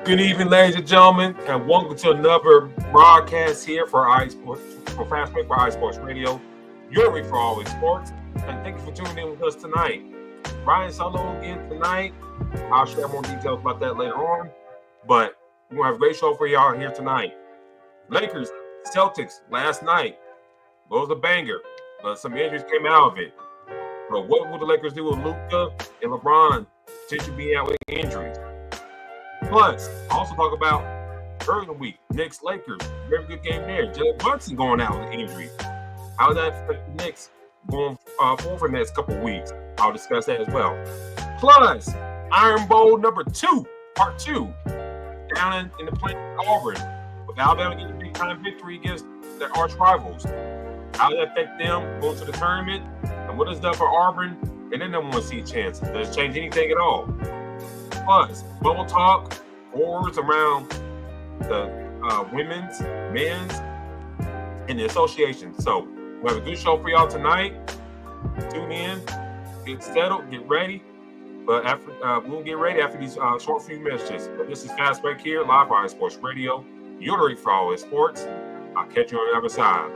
Good evening, ladies and gentlemen, and welcome to another broadcast here for Fast Break for iSports Radio, your week for always sports. And thank you for tuning in with us tonight. Ryan Solo again tonight. I'll share more details about that later on, but we're gonna have a great show for y'all here tonight. Lakers, Celtics last night. It was a banger, but some injuries came out of it. But what will the Lakers do with Luka and LeBron potentially being out with injuries? Plus, also talk about early in the week, Knicks, Lakers, very good game there. Jalen Brunson going out with injury. How does that affect the Knicks going forward for the next couple of weeks? I'll discuss that as well. Plus, Iron Bowl number 2, part 2, down in the plains of Auburn, with Alabama getting a big-time victory against their arch rivals. How does that affect them going to the tournament? And what is that for Auburn? And then they want to see chances. Does it change anything at all? Plus, bubble talk, wars around the women's, men's, and the association. So we have a good show for y'all tonight. Tune in, get settled, get ready. But after we'll get ready after these short few messages. But this is Fast Break here, live on iSports Radio. You're ready for always sports. I'll catch you on the other side.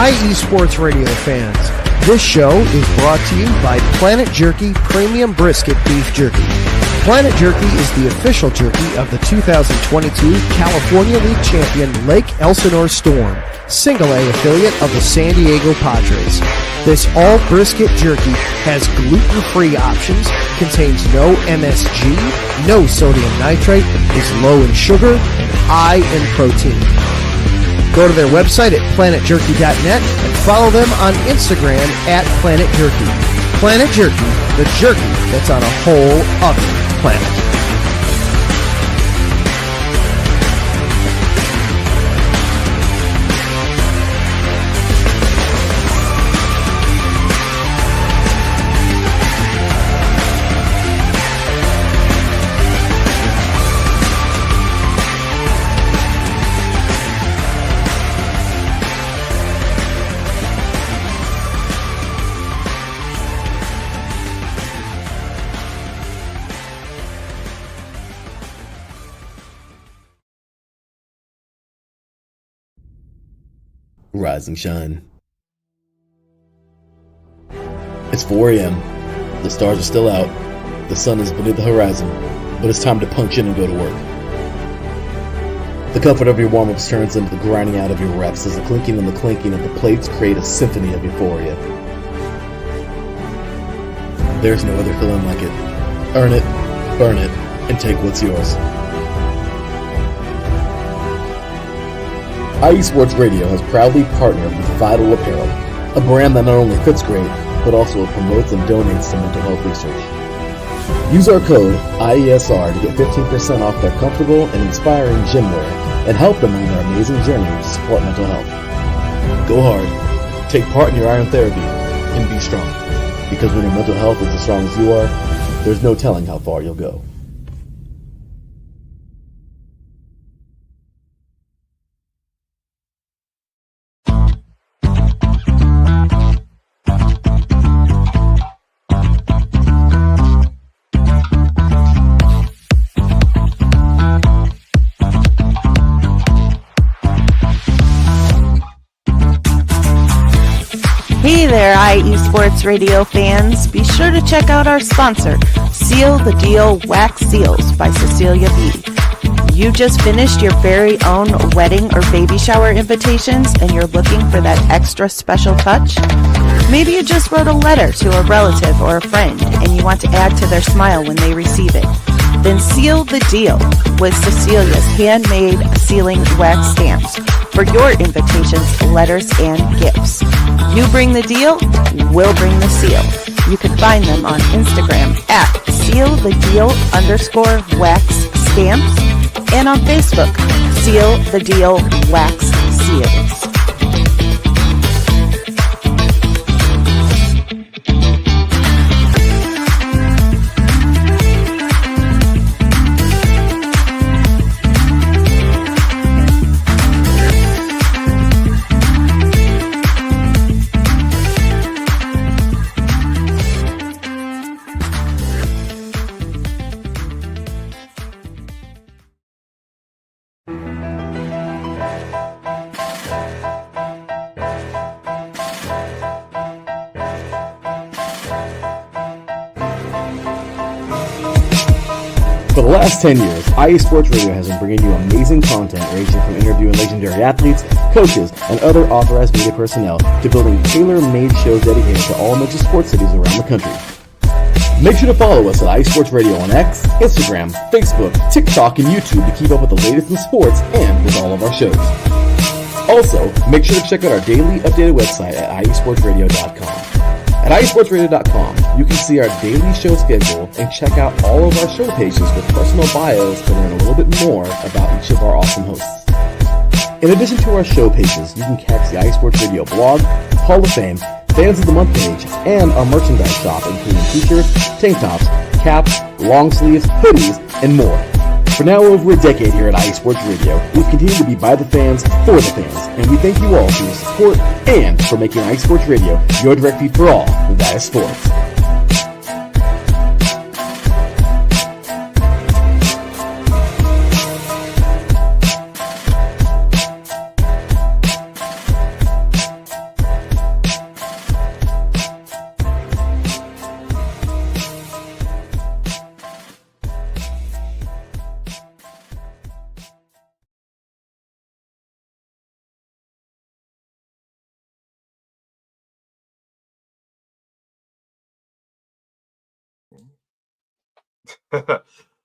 Hi, eSports Radio fans. This show is brought to you by Planet Jerky Premium Brisket Beef Jerky. Planet Jerky is the official jerky of the 2022 California League champion Lake Elsinore Storm, single-A affiliate of the San Diego Padres. This all-brisket jerky has gluten-free options, contains no MSG, no sodium nitrate, is low in sugar, and high in protein. Go to their website at planetjerky.net and follow them on Instagram at Planet Jerky. Planet Jerky, the jerky that's on a whole other planet. Rise and shine. It's 4 a.m. The stars are still out. The sun is beneath the horizon, but it's time to punch in and go to work. The comfort of your warm-ups turns into the grinding out of your reps as the clinking and the clanking of the plates create a symphony of euphoria. There's no other feeling like it. Earn it, burn it, and take what's yours. iSports Radio has proudly partnered with Vital Apparel, a brand that not only fits great, but also promotes and donates to mental health research. Use our code IESR to get 15% off their comfortable and inspiring gym wear and help them on their amazing journey to support mental health. Go hard, take part in your iron therapy, and be strong. Because when your mental health is as strong as you are, there's no telling how far you'll go. Hey there, iEsports Radio fans. Be sure to check out our sponsor, Seal the Deal Wax Seals by Cecilia B. You just finished your very own wedding or baby shower invitations and you're looking for that extra special touch? Maybe you just wrote a letter to a relative or a friend and you want to add to their smile when they receive it. Then seal the deal with Cecilia's handmade sealing wax stamps for your invitations, letters, and gifts. You bring the deal, we'll bring the seal. You can find them on Instagram at sealthedeal_wax stamps and on Facebook, Seal the Deal Wax Seals. For the last 10 years, IE Sports Radio has been bringing you amazing content ranging from interviewing legendary athletes, coaches, and other authorized media personnel to building tailor-made shows dedicated to all major sports cities around the country. Make sure to follow us at IE Sports Radio on X, Instagram, Facebook, TikTok, and YouTube to keep up with the latest in sports and with all of our shows. Also, make sure to check out our daily updated website at iesportsradio.com. At iesportsradio.com, you can see our daily show schedule and check out all of our show pages with personal bios to learn a little bit more about each of our awesome hosts. In addition to our show pages, you can catch the IE Sports Radio blog, Hall of Fame, Fans of the Month page, and our merchandise shop including t-shirts, tank tops, caps, long sleeves, hoodies, and more. For now over a decade here at IE Sports Radio, we've continued to be by the fans, for the fans, and we thank you all for your support and for making IE Sports Radio your direct feed for all that is sports.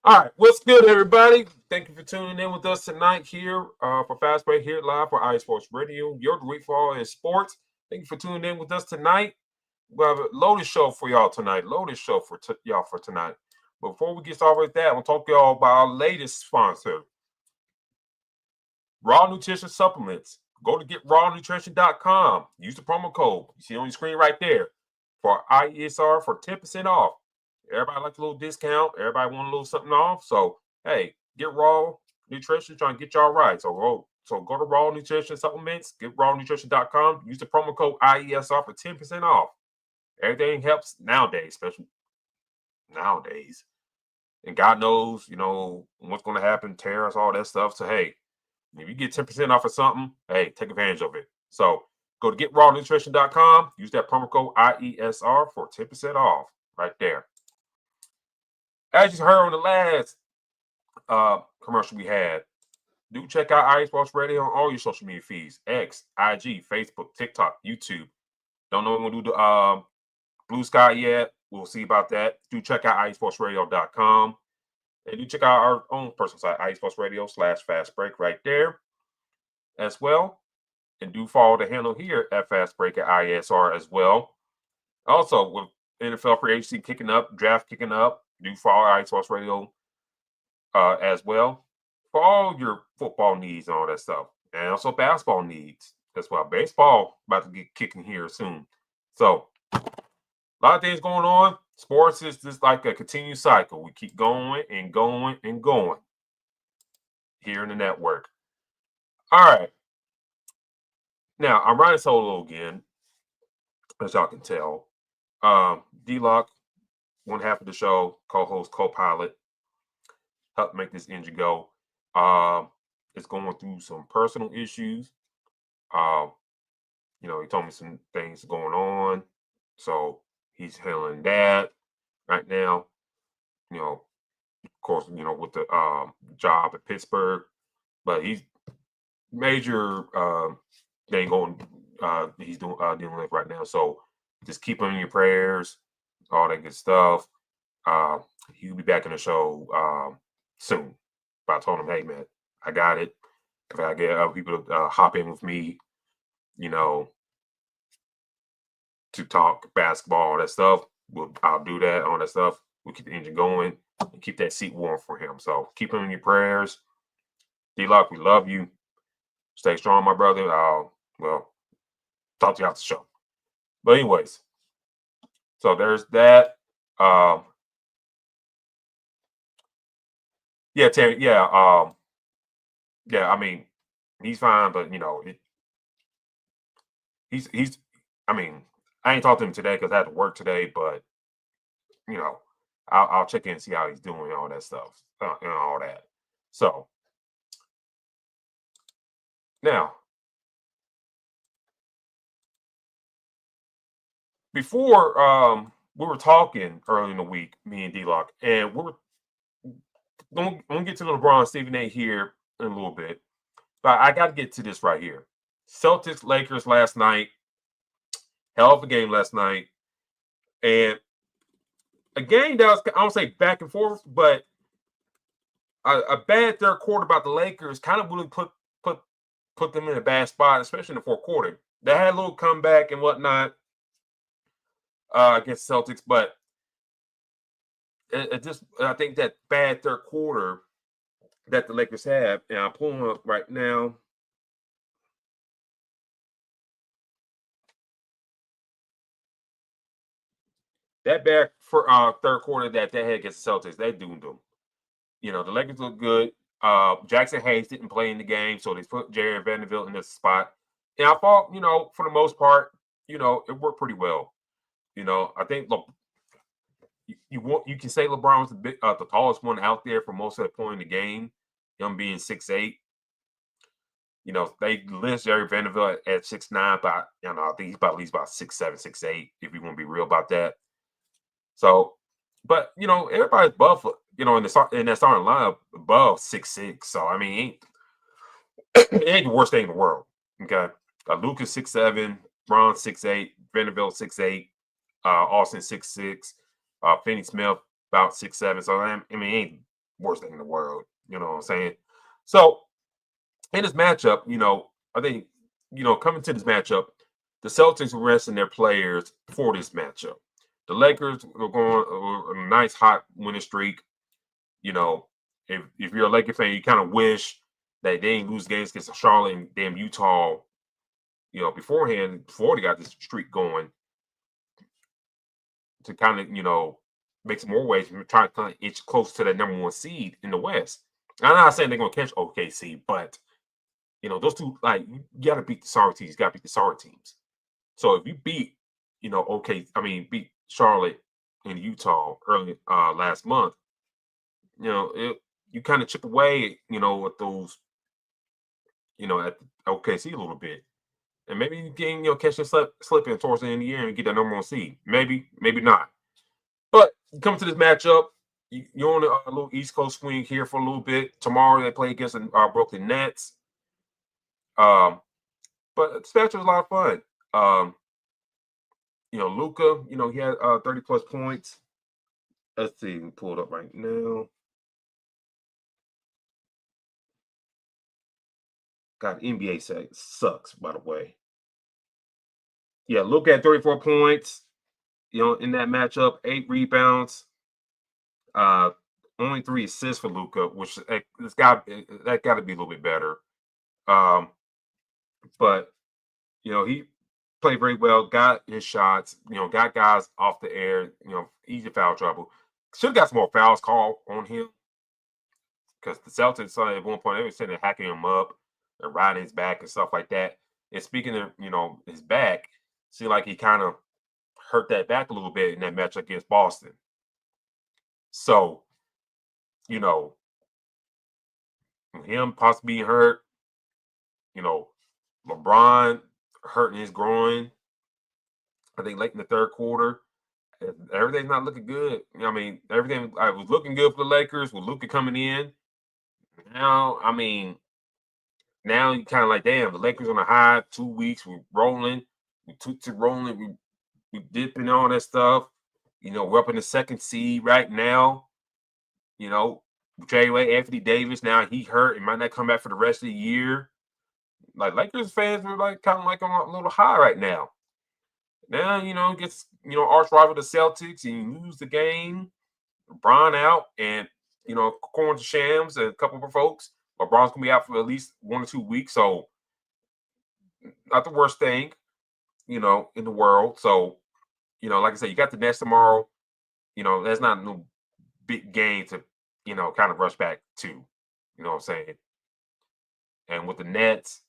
All right, what's good, everybody? Thank you for tuning in with us tonight here for Fast Break here live for IE Sports Radio. Your week for all in sports. Thank you for tuning in with us tonight. We have a loaded show for y'all tonight. Loaded show for y'all for tonight. Before we get started with that, I want to talk to y'all about our latest sponsor, Raw Nutrition Supplements. Go to getrawnutrition.com. Use the promo code you see on your screen right there for IESR for 10% off. Everybody likes a little discount. Everybody want a little something off. So, hey, get Raw Nutrition, trying to get y'all right. So go to Raw Nutrition Supplements, get rawnutrition.com. Use the promo code IESR for 10% off. Everything helps nowadays, especially nowadays. And God knows, what's going to happen, tariffs, all that stuff. So, hey, if you get 10% off of something, hey, take advantage of it. So, go to getrawnutrition.com. Use that promo code IESR for 10% off right there. As you heard on the last commercial we had, do check out IE Sports Radio on all your social media feeds: X, IG, Facebook, TikTok, YouTube. Don't know when we'll do the Blue Sky yet. We'll see about that. Do check out IESportsRadio.com. And do check out our own personal site, IESportsRadio/Fast Break right there as well. And do follow the handle here at Fast Break at IESR as well. Also, with NFL free agency kicking up, draft kicking up, do follow IE Sports Radio as well for all your football needs and all that stuff. And also basketball needs as well. Baseball about to get kicking here soon. So, a lot of things going on. Sports is just like a continued cycle. We keep going and going and going here in the network. All right. Now, I'm riding solo again, as y'all can tell. D-Locke, one half of the show, co-host, co-pilot, helped make this engine go. It's going through some personal issues. He told me some things going on. So he's handling that right now. of course, with the job at Pittsburgh, but he's major thing going. He's doing dealing with right now. So just keep him in your prayers, all that good stuff. He'll be back in the show soon. But I told him, hey man, I got it. If I get other people to hop in with me, to talk basketball, all that stuff, I'll do that, all that stuff. We'll keep the engine going and keep that seat warm for him. So keep him in your prayers. D-Locke, we love you. Stay strong, my brother. Well, talk to you after the show. But anyways, so there's that. Yeah, Terry. Yeah. Yeah. I mean, he's fine, but he's. I mean, I ain't talked to him today because I had to work today, but I'll check in and see how he's doing and all that stuff and all that. So now, before we were talking early in the week, me and D-Locke, and we're gonna get to LeBron Stephen A here in a little bit, but I got to get to this right here. Celtics Lakers last night, hell of a game last night, and a game that was, I don't say back and forth, but a bad third quarter about the Lakers kind of really put them in a bad spot, especially in the fourth quarter. They had a little comeback and whatnot against Celtics, but I think that bad third quarter that the Lakers have, and I'm pulling up right now. That bad for third quarter that they had against the Celtics, they doomed them. The Lakers look good. Jackson Hayes didn't play in the game, so they put Jared Vanderbilt in this spot. And I thought, for the most part, it worked pretty well. I think look, you can say LeBron was the tallest one out there for most of the point in the game, him being 6'8". They list Jared Vanderbilt at 6'9", but I think he's at least about 6'7", 6'8", if you want to be real about that. So, but everybody's above, in that starting lineup above 6'6". So I mean, it ain't the worst thing in the world. Okay, Lucas 6'7", Ron 6'8", Vanderbilt 6'8", Austin 6'6", Finney Smith about 6'7". So I mean, it ain't the worst thing in the world. You know what I'm saying? So in this matchup, I think coming to this matchup, the Celtics were resting their players for this matchup. The Lakers were going on a nice hot winning streak. If you're a Laker fan, you kind of wish that they didn't lose games against Charlotte and damn Utah, before they got this streak going, to kind of, make some more waves and try to kind of inch close to that number one seed in the West. I'm not saying they're going to catch OKC, but, those two, like, you got to beat the sorry teams. You got to beat the sorry teams. So if you beat, beat Charlotte and Utah early last month, you kind of chip away, with those, at OKC a little bit. And maybe you can, catch them slipping towards the end of the year and get that number one seed. Maybe not. But come to this matchup, you're on a little East Coast swing here for a little bit. Tomorrow they play against the Brooklyn Nets. But this matchup was a lot of fun. Luka, he had 30 plus points. Let's see, pull it up right now. God, NBA sucks, by the way. Yeah, Luka at 34 points. In that matchup, 8 rebounds, only 3 assists for Luka, which that got to be a little bit better. But he played very well, got his shots, got guys off the air, easy foul trouble. Should have got some more fouls called on him, because the Celtics at one point they were sitting there hacking him up and riding his back and stuff like that. And speaking of his back, seemed like he kind of hurt that back a little bit in that match against Boston. So, him possibly being hurt, LeBron hurting his groin, I think late in the third quarter. everything's not looking good. I mean, everything was looking good for the Lakers with Luka coming in. Now, I mean, now you kind of like, damn, the Lakers on a high, 2 weeks, we're rolling, we took to rolling, we dipping all that stuff. We're up in the second seed right now. Trade away Anthony Davis. Now he hurt and might not come back for the rest of the year. Like Lakers fans are like kind of like on a little high right now. Now, gets arch rival the Celtics and you lose the game. LeBron out and according to Shams and a couple of folks, LeBron's gonna be out for at least 1 or 2 weeks. So not the worst thing, in the world. So, like I said, you got the Nets tomorrow. That's not no big game to, kind of rush back to. You know what I'm saying? And with the Nets,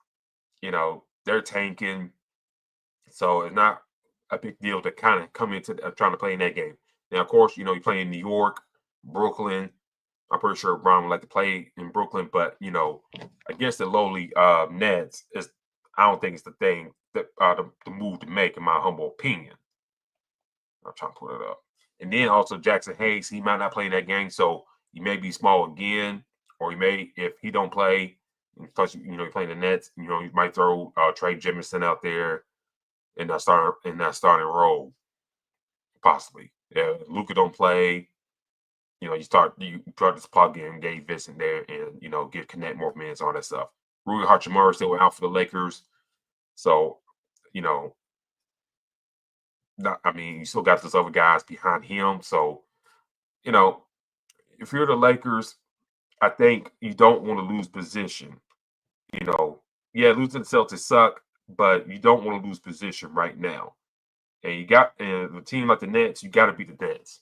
they're tanking. So it's not a big deal to kind of come into trying to play in that game. Now, of course, you play in New York, Brooklyn. I'm pretty sure Brown would like to play in Brooklyn, but against the lowly Nets, I don't think it's the thing that the move to make, in my humble opinion. I'm trying to put it up. And then also Jackson Hayes, he might not play in that game, so he may be small again, or he may, if he don't play, plus you're playing the Nets, you might throw Trey Jemison out there in that starting role, possibly. Yeah, Luka don't play. You start this plug in Davidson there and get connect more minutes, all that stuff. Rui Hachimura still out for the Lakers. So, you still got those other guys behind him. So, if you're the Lakers, I think you don't want to lose position. Losing to the Celtics suck, but you don't want to lose position right now. And you got a team like the Nets, you got to beat the Nets.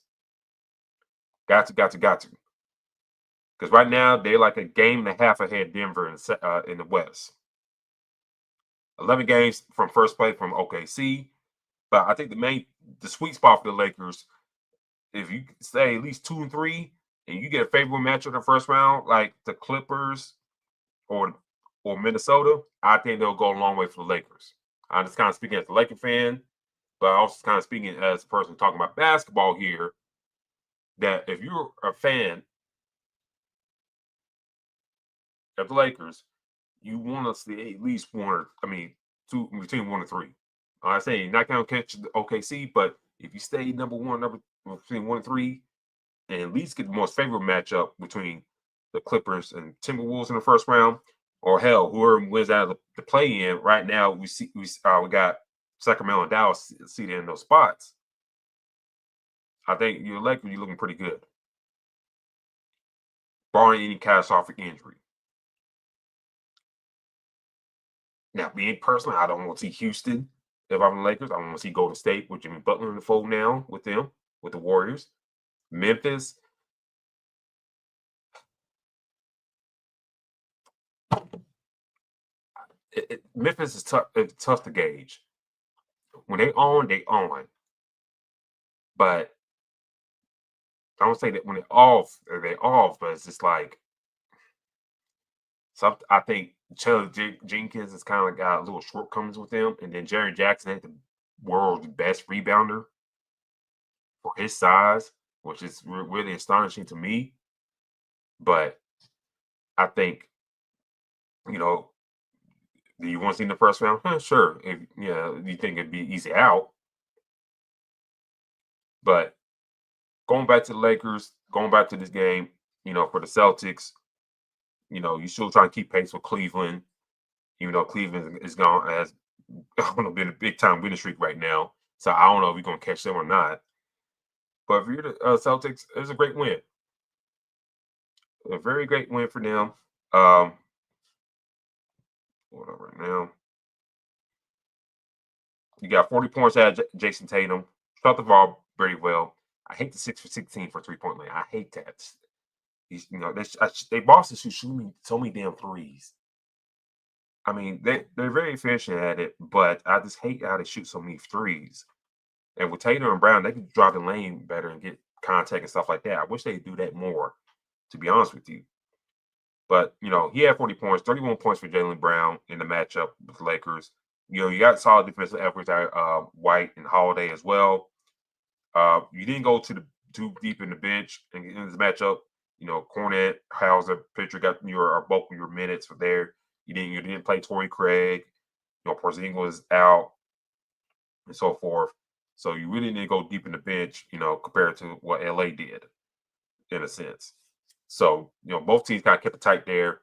Got to. Because right now, they're like a game and a half ahead of Denver in the West. 11 games from first place from OKC. But I think the sweet spot for the Lakers, if you stay at least 2-3, and you get a favorable matchup in the first round, like the Clippers or Minnesota, I think they'll go a long way for the Lakers. I'm just kind of speaking as a Laker fan, but also kind of speaking as a person talking about basketball here, that if you're a fan of the Lakers, you want to see at least between 1 and 3. I say you're not going to catch the OKC, but if you stay between 1 and 3, and at least get the most favorable matchup between the Clippers and Timberwolves in the first round, or hell, whoever wins out of the play-in right now, we got Sacramento and Dallas seated in those spots. I think you're looking pretty good, barring any catastrophic injury. Now, being personally, I don't want to see Houston. If I'm the Lakers, I want to see Golden State with Jimmy Butler in the fold now with them, with the Warriors. Memphis. Memphis is tough. It's tough to gauge. When they on, they on. But I don't say that when they're off, but it's just like I think Charlie Jenkins has kind of got a little shortcomings with them, and then Jerry Jackson had the world's best rebounder for his size, which is really astonishing to me. But I think, do you want to see in the first round? Sure. If you think it'd be easy out. But going back to the Lakers, going back to this game, for the Celtics, you still trying to keep pace with Cleveland, even though Cleveland is gone as been a big time winning streak right now. So I don't know if we're gonna catch them or not. But if you're the Celtics, it's a great win. A very great win for them. Hold on right now. You got 40 points out of Jason Tatum. Shot the ball very well. I hate the 6 for 16 for 3-point line. I hate that. They Boston shoot so many damn threes. I mean, they're very efficient at it, but I just hate how they shoot so many threes. And with Tatum and Brown, they can drive the lane better and get contact and stuff like that. I wish they'd do that more, to be honest with you. But, he had 40 points, 31 points for Jalen Brown in the matchup with the Lakers. You got solid defensive efforts out White and Holiday as well. You didn't go too deep in the bench in this matchup. Cornette, Hauser, Pitcher got both of your minutes for there. You didn't play Torrey Craig. Porzingis was out and so forth. So you really didn't go deep in the bench, compared to what LA did, in a sense. So, both teams kind of kept it tight there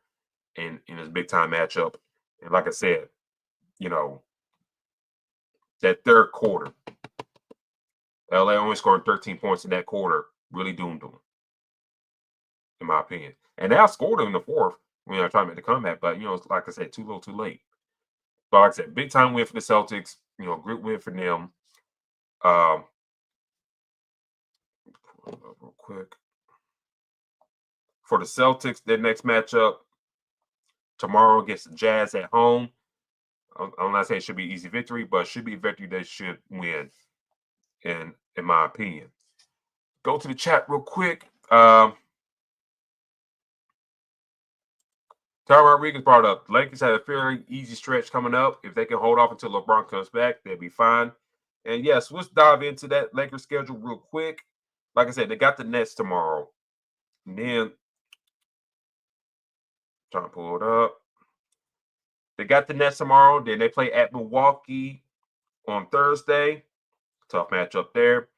in this big time matchup. And like I said, that third quarter, LA only scored 13 points in that quarter, really doomed them, in my opinion. And they outscored them in the fourth when they were trying to make the comeback. But, like I said, too little, too late. But like I said, big time win for the Celtics. Great win for them. Real quick. For the Celtics, their next matchup tomorrow against the Jazz at home. I'm not saying it should be an easy victory, but it should be a victory they should win, in my opinion. Go to the chat real quick. Tyler Rodriguez brought up, Lakers have a fairly easy stretch coming up. If they can hold off until LeBron comes back, they'll be fine. And yes, let's dive into that Lakers schedule real quick. Like I said, they got the Nets tomorrow. And then, trying to pull it up. They got the Nets tomorrow. Then they play at Milwaukee on Thursday. Tough matchup there.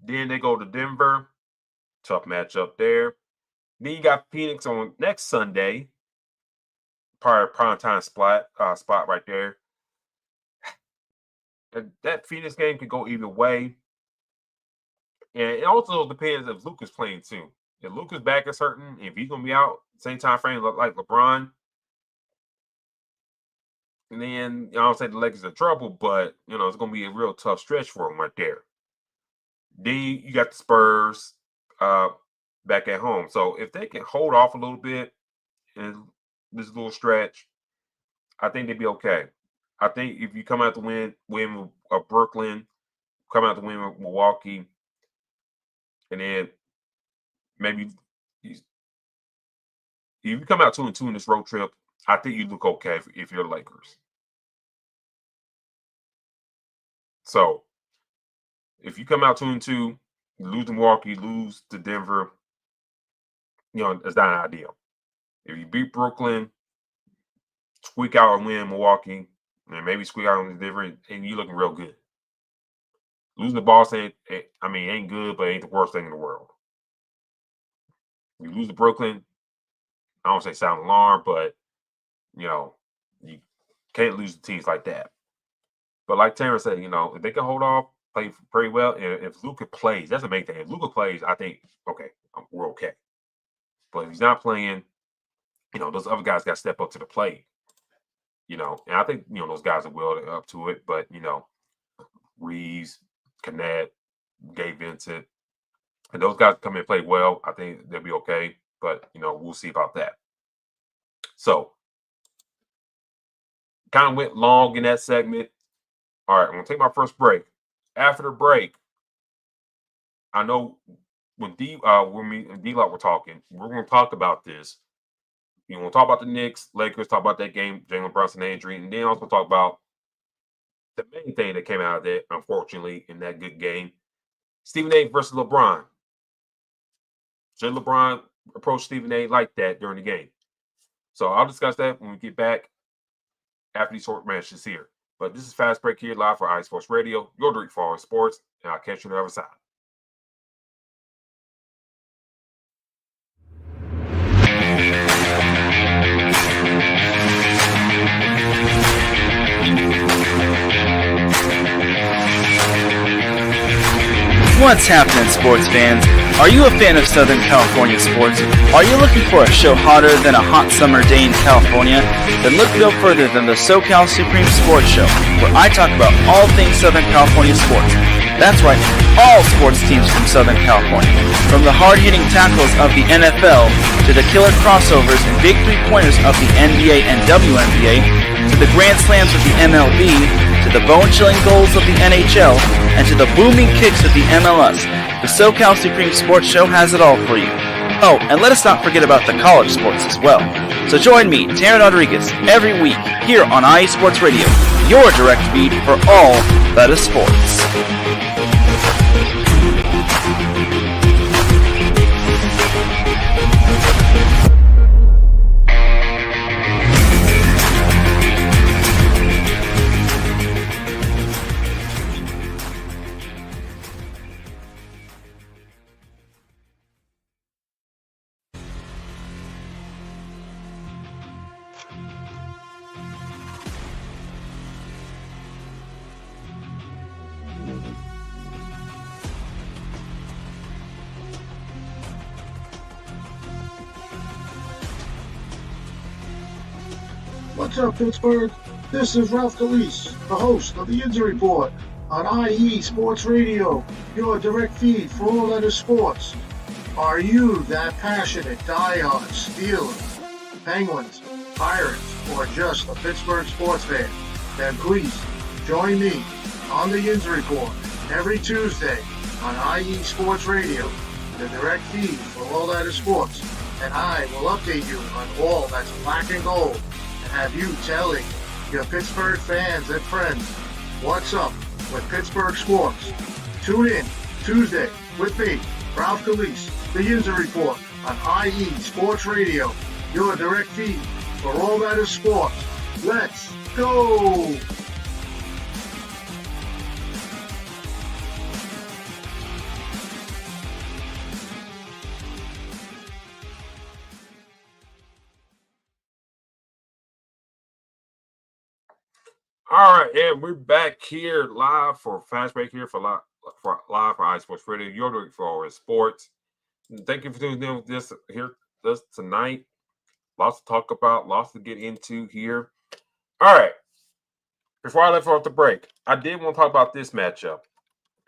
Then they go to Denver. Tough matchup there. Then you got Phoenix on next Sunday. Prime time spot right there. And that Phoenix game could go either way. And it also depends if Luke is playing too. If Luke is back is certain, if he's gonna be out same time frame like LeBron, and then I don't say the Lakers are in trouble, but it's gonna be a real tough stretch for them right there. Then you got the Spurs back at home. So if they can hold off a little bit in this little stretch, I think they'd be okay. I think if you come out to win with Brooklyn, come out to win with Milwaukee, and then maybe if you come out 2-2 in this road trip, I think you look okay if you're the Lakers. So if you come out 2-2, lose to Milwaukee, lose to Denver, it's not ideal. If you beat Brooklyn, squeak out and win Milwaukee, and maybe squeak out on Denver, and you're looking real good. Losing to Boston, ain't good, but ain't the worst thing in the world. You lose to Brooklyn, I don't say sound alarm, but you can't lose to teams like that. But like Terrence said, if they can hold off, play pretty well, and if Luka plays, that's the main thing. If Luka plays, I think we're okay. But if he's not playing, those other guys got to step up to the plate. And I think those guys are well up to it. But Reeves, Cornette, Davidson, and those guys come in and play well. I think they'll be okay. But we'll see about that. So kind of went long in that segment. All right, I'm gonna take my first break. After the break, I know when me and D-Lock were talking, we're gonna talk about this. We'll talk about the Knicks, Lakers, talk about that game, Jalen Brunson injury, and then also talk about the main thing that came out of that, unfortunately, in that good game. Stephen A versus LeBron. Should LeBron approach Stephen A like that during the game? So I'll discuss that when we get back after these short matches here. But this is Fast Break here, live for iSports Radio, your direct for sports, and I'll catch you on the other side. What's happening, sports fans? Are you a fan of Southern California sports? Are you looking for a show hotter than a hot summer day in California? Then look no further than the SoCal Supreme Sports Show, where I talk about all things Southern California sports. That's right, all sports teams from Southern California. From the hard-hitting tackles of the NFL, to the killer crossovers and big three-pointers of the NBA and WNBA, to the grand slams of the MLB, to the bone-chilling goals of the NHL, and to the booming kicks of the MLS, the SoCal Supreme Sports Show has it all for you. Oh, and let us not forget about the college sports as well. So join me, Taryn Rodriguez, every week here on iSports Radio, your direct feed for all that is sports. What's up, Pittsburgh? This is Ralph DeLeese, the host of the Injury Report on IE Sports Radio, your direct feed for all that is sports. Are you that passionate, diehard Steelers, Penguins, Pirates, or just a Pittsburgh sports fan? Then please join me on the Injury Report every Tuesday on IE Sports Radio, the direct feed for all that is sports. And I will update you on all that's black and gold and have you telling your Pittsburgh fans and friends what's up with Pittsburgh sports. Tune in Tuesday with me, Ralph DeLeese, the Injury Report on IE Sports Radio, your direct feed for all that is sports. Let's go! All right, and we're back here live for Fast Break here for live for iSports Radio, your director for all sports. And thank you for tuning in with this tonight. Lots to talk about, lots to get into here. All right, before I left off the break, I did want to talk about this matchup.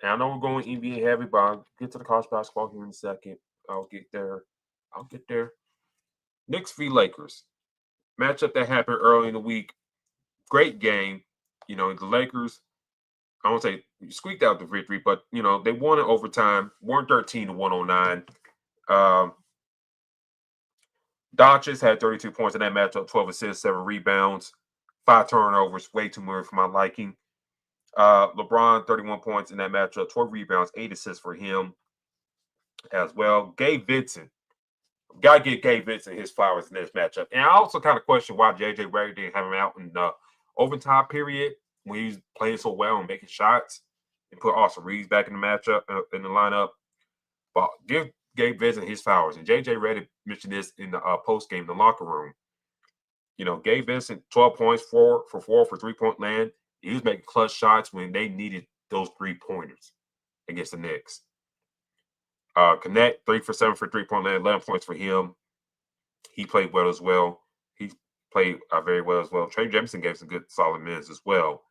And I know we're going NBA heavy, but I'll get to the college basketball here in a second. I'll get there. Knicks v. Lakers. Matchup that happened early in the week. Great game. You know, the Lakers, I won't say squeaked out the victory, but, you know, they won in overtime, 113-109. Doncic had 32 points in that matchup, 12 assists, 7 rebounds, 5 turnovers, way too many for my liking. LeBron, 31 points in that matchup, 12 rebounds, 8 assists for him as well. Gabe Vincent. Got to get Gabe Vincent his flowers in this matchup. And I also kind of question why J.J. Redick didn't have him out in the overtime period when he was playing so well and making shots, and put Austin Reeves back in the matchup, in the lineup. But give Gabe Vincent his flowers. And J.J. Redick mentioned this in the post-game in the locker room. You know, Gabe Vincent, 12 points, 4 for 3-point land. He was making clutch shots when they needed those 3-pointers against the Knicks. Connect, 3 for 7 for 3-point land, 11 points for him. He played well as well. He played very well as well. Trey Jefferson gave some good, solid minutes as well.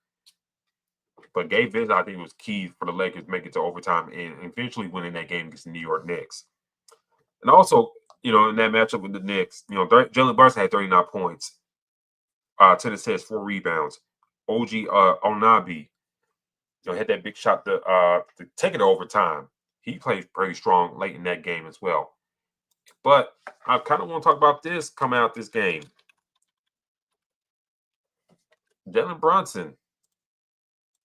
But Gabe Vincent, I think, was key for the Lakers to make it to overtime and eventually winning that game against the New York Knicks. And also, you know, in that matchup with the Knicks, you know, Jalen Brunson had 39 points, 10 assists, 4 rebounds. OG Onabi, you know, had that big shot to take it to overtime. He played pretty strong late in that game as well. But I kind of want to talk about this coming out this game. Jalen Brunson,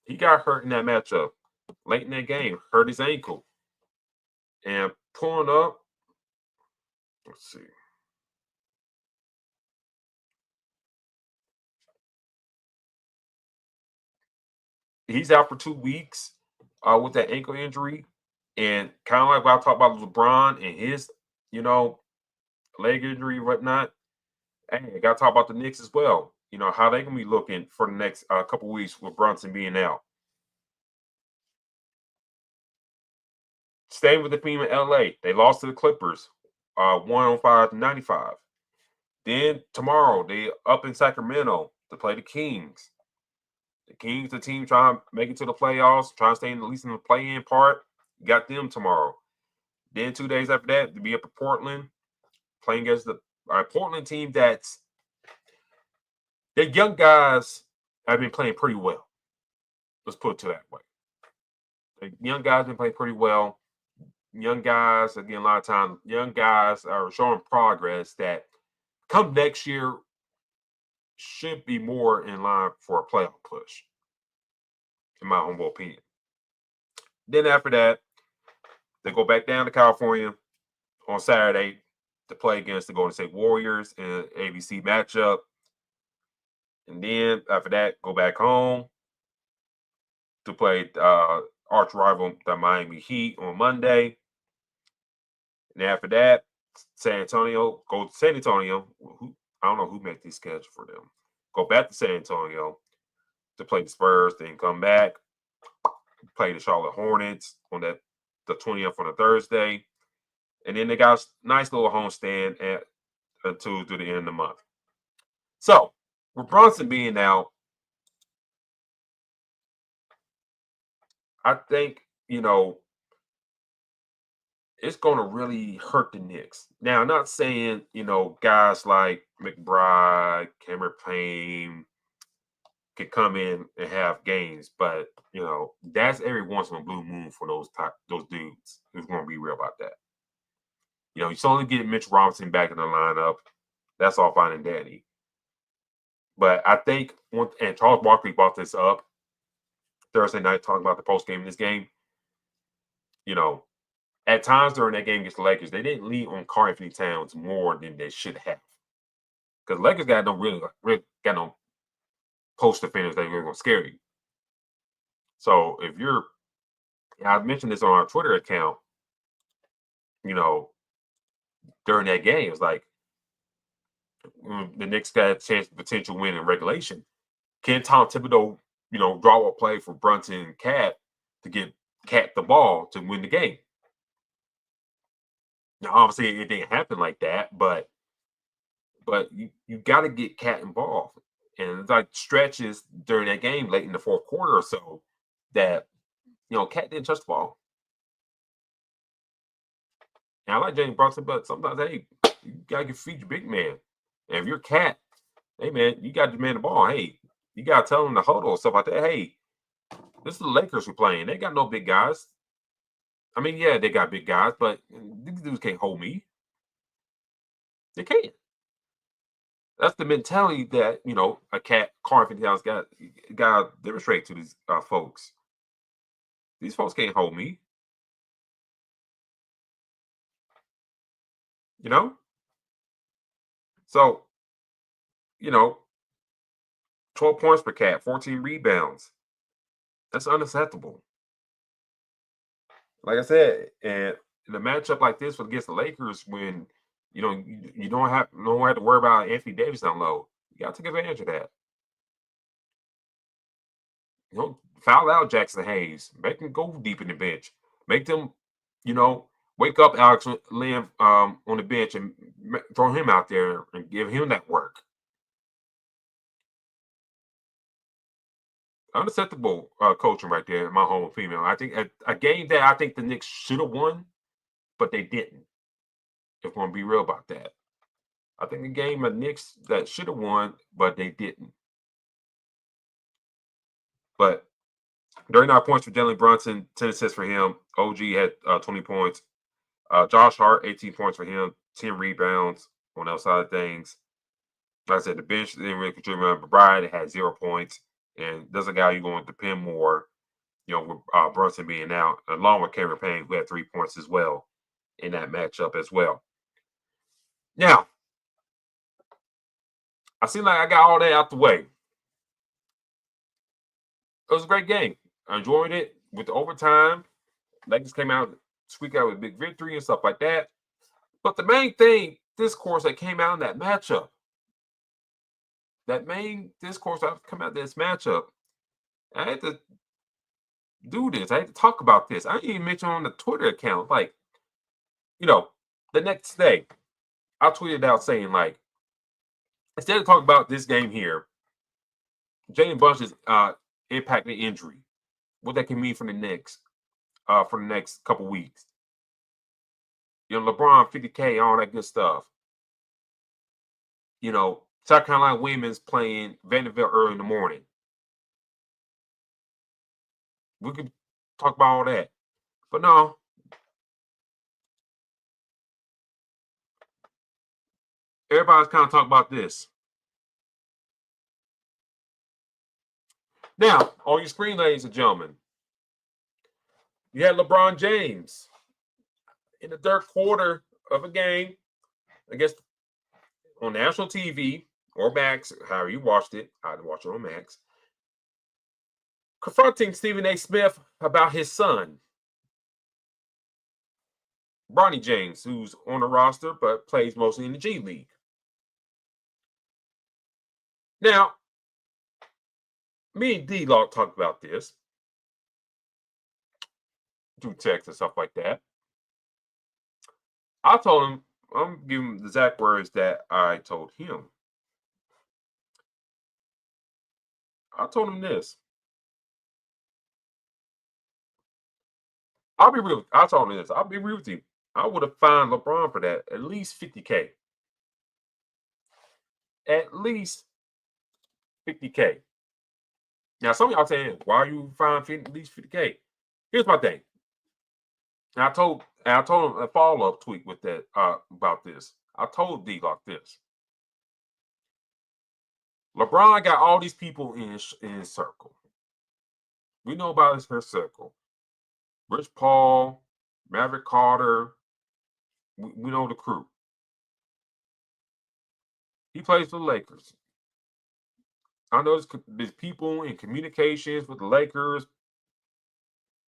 he got hurt in that matchup late in that game, hurt his ankle. And pulling up, let's see. He's out for 2 weeks with that ankle injury. And kind of like what I talked about LeBron and his, you know, leg injury and whatnot. Hey, I got to talk about the Knicks as well. You know, how they going to be looking for the next couple weeks with Brunson being out. Staying with the theme in LA, they lost to the Clippers, 105-95. Then tomorrow, they up in Sacramento to play the Kings. The Kings, the team trying to make it to the playoffs, trying to stay at least in the play-in part. Got them tomorrow. Then 2 days after that, to be up in Portland, playing against the Portland team that's the young guys have been playing pretty well. Let's put it to that way. The young guys have been playing pretty well. Young guys, again, a lot of times, young guys are showing progress that come next year should be more in line for a playoff push, in my humble opinion. Then after that, they go back down to California on Saturday to play against the Golden State Warriors in an ABC matchup. And then after that, go back home to play arch rival, the Miami Heat, on Monday. And after that, San Antonio, go to San Antonio. I don't know who made this schedule for them. Go back to San Antonio to play the Spurs, then come back, play the Charlotte Hornets on the 20th on a Thursday. And then they got a nice little homestand until the end of the month. So, with Brunson being out, I think, it's going to really hurt the Knicks. Now, I'm not saying, guys like McBride, Cameron Payne can come in and have games, but, that's every once in a blue moon for those dudes. Who's going to be real about that? You only get Mitch Robinson back in the lineup. That's all fine and dandy. But I think, and Charles Barkley brought this up Thursday night talking about the post game in this game. At times during that game against the Lakers, they didn't lean on Karl-Anthony Towns more than they should have. Because Lakers got really got no post defenders that are going to scare you. So if I mentioned this on our Twitter account, during that game, it was like the Knicks got a chance to potential win in regulation. Can Tom Thibodeau, draw a play for Brunson and Cat to get Cat the ball to win the game? Now, obviously, it didn't happen like that, but you got to get Cat involved. And it's like stretches during that game late in the fourth quarter or so that, Cat didn't touch the ball. And I like Jalen Brunson, but sometimes, hey, you got to feed your big man. And if you're Cat, hey, man, you got to demand the ball. Hey, you got to tell them to huddle or stuff like that. Hey, this is the Lakers we're playing. They got no big guys. I mean, yeah, they got big guys, but these dudes can't hold me. They can't. That's the mentality that, a Cat, Karl-Anthony Towns got to demonstrate to these folks. These folks can't hold me. So, 12 points per Cat, 14 rebounds. That's unacceptable. Like I said, and in a matchup like this against the Lakers, when you don't have to worry about Anthony Davidson down low, you got to take advantage of that. Foul out Jackson Hayes, make him go deep in the bench, make them, wake up Alex Lamb on the bench and throw him out there and give him that work. Unacceptable coaching right there in my home female. I think a game that I think the Knicks should have won, but they didn't. If we're going to be real about that. I think a game of Knicks that should have won, but they didn't. But 39 points for Jalen Brunson, 10 assists for him. OG had 20 points. Josh Hart, 18 points for him, 10 rebounds on the outside of things. Like I said, the bench didn't really contribute. McBride had 0 points. And there's a guy you're going to depend more, with Brunson being out, along with Cameron Payne, who had 3 points as well in that matchup as well. Now, I seem like I got all that out the way. It was a great game. I enjoyed it with the overtime. Lakers came out, squeaked out with a big victory and stuff like that. But the main thing, discourse that came out in that matchup, I had to do this. I had to talk about this. I didn't even mention on the Twitter account. Like, the next day, I tweeted out saying, like, instead of talking about this game here, Jalen Brunson's impact and injury, what that can mean for the Knicks for the next couple weeks. LeBron, 50K, all that good stuff. South Carolina women's playing Vanderbilt early in the morning. We could talk about all that. But no. Everybody's kind of talking about this. Now, on your screen, ladies and gentlemen, you had LeBron James in the third quarter of a game against on national TV or Max, however you watched it. I watched it on Max. Confronting Stephen A. Smith about his son, Bronny James, who's on the roster but plays mostly in the G League. Now, me and D-Locke talked about this through text and stuff like that. I told him, I'm giving him the exact words that I told him. I told him this. I'll be real. I told him this. I'll be real with you. I would have fined LeBron for that at least $50K. At least $50K. Now, some of y'all saying, why are you fined at least $50K? Here's my thing. And I told him a follow-up tweet with that about this. I told D-Locke this. LeBron got all these people in his circle. We know about his circle. Rich Paul, Maverick Carter. We know the crew. He plays for the Lakers. I know there's people in communications with the Lakers,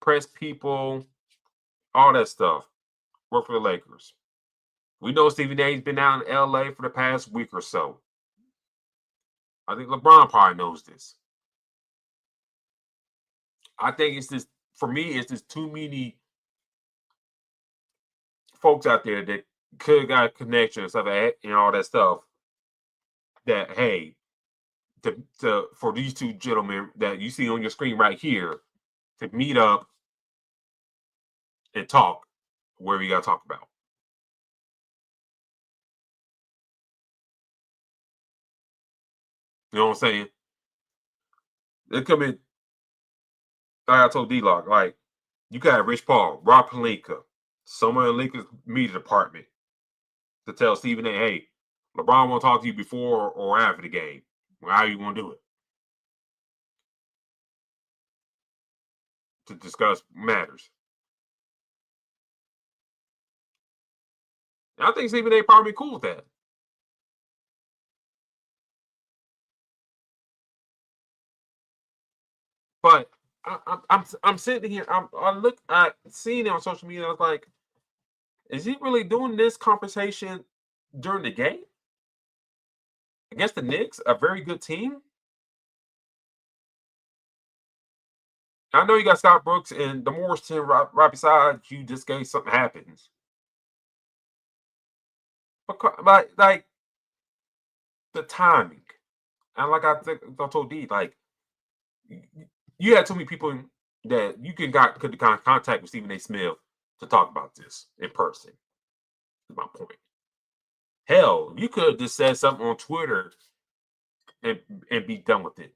press people, all that stuff. Work for the Lakers. We know Stephen A's been out in LA for the past week or so. I think LeBron probably knows this. I think it's just, for me, it's just too many folks out there that could have got a connection and stuff and all that stuff. That, hey, for these two gentlemen that you see on your screen right here to meet up and talk wherever you got to talk about. You know what I'm saying? They come in, like I told D-Locke, like, you got Rich Paul, Rob Pelinka, someone in Lakers media department to tell Stephen A, hey, LeBron won't talk to you before or after the game. How you want to do it? To discuss matters. And I think Stephen A probably cool with that. But I'm sitting here. I seen it on social media. I was like, is he really doing this conversation during the game against the Knicks, a very good team? I know you got Scott Brooks and the Morrison right beside you, just in case something happens. But like the timing, and like I told D, like you had too many people that you could contact with Stephen A. Smith to talk about this in person. Is my point. Hell, you could have just said something on Twitter and be done with it.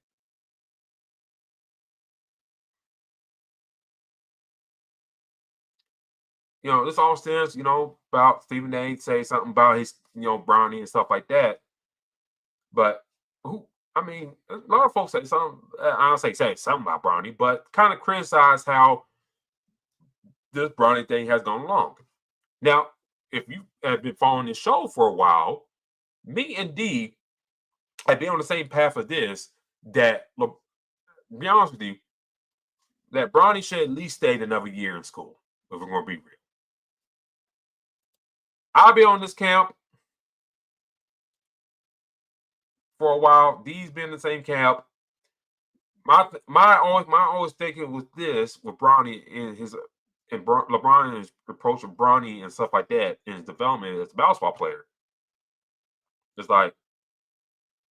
You know, this all stems, about Stephen A. say something about his, Bronny and stuff like that. But a lot of folks say something. I don't say something about Bronny, but kind of criticize how this Bronny thing has gone along. Now, if you have been following this show for a while, me and D have been on the same path of this. That, to be honest with you, that Bronny should at least stay another year in school. If we're going to be real, I'll be on this camp for a while. D's been in the same camp. My always thinking with this with Bronny and LeBron and his approach of Bronny and stuff like that in his development as a basketball player. It's like,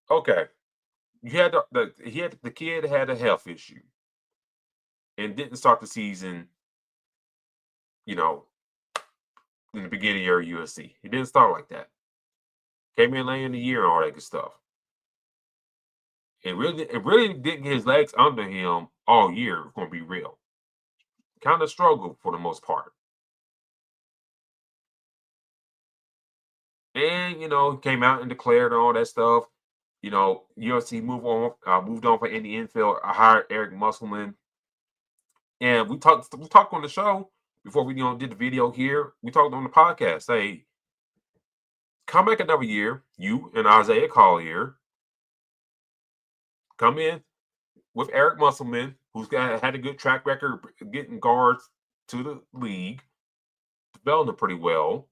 okay, the kid had a health issue and didn't start the season, in the beginning of USC. He didn't start like that. Came in late in the year and all that good stuff. It really didn't get his legs under him all year, if going to be real. Kind of struggled for the most part. And, came out and declared all that stuff. USC moved on for Andy Enfield. I hired Eric Musselman. And we talked on the show before we did the video here. We talked on the podcast. Say, come back another year, you and Isaiah Collier. Come in with Eric Musselman, who's had a good track record getting guards to the league, developing them pretty well,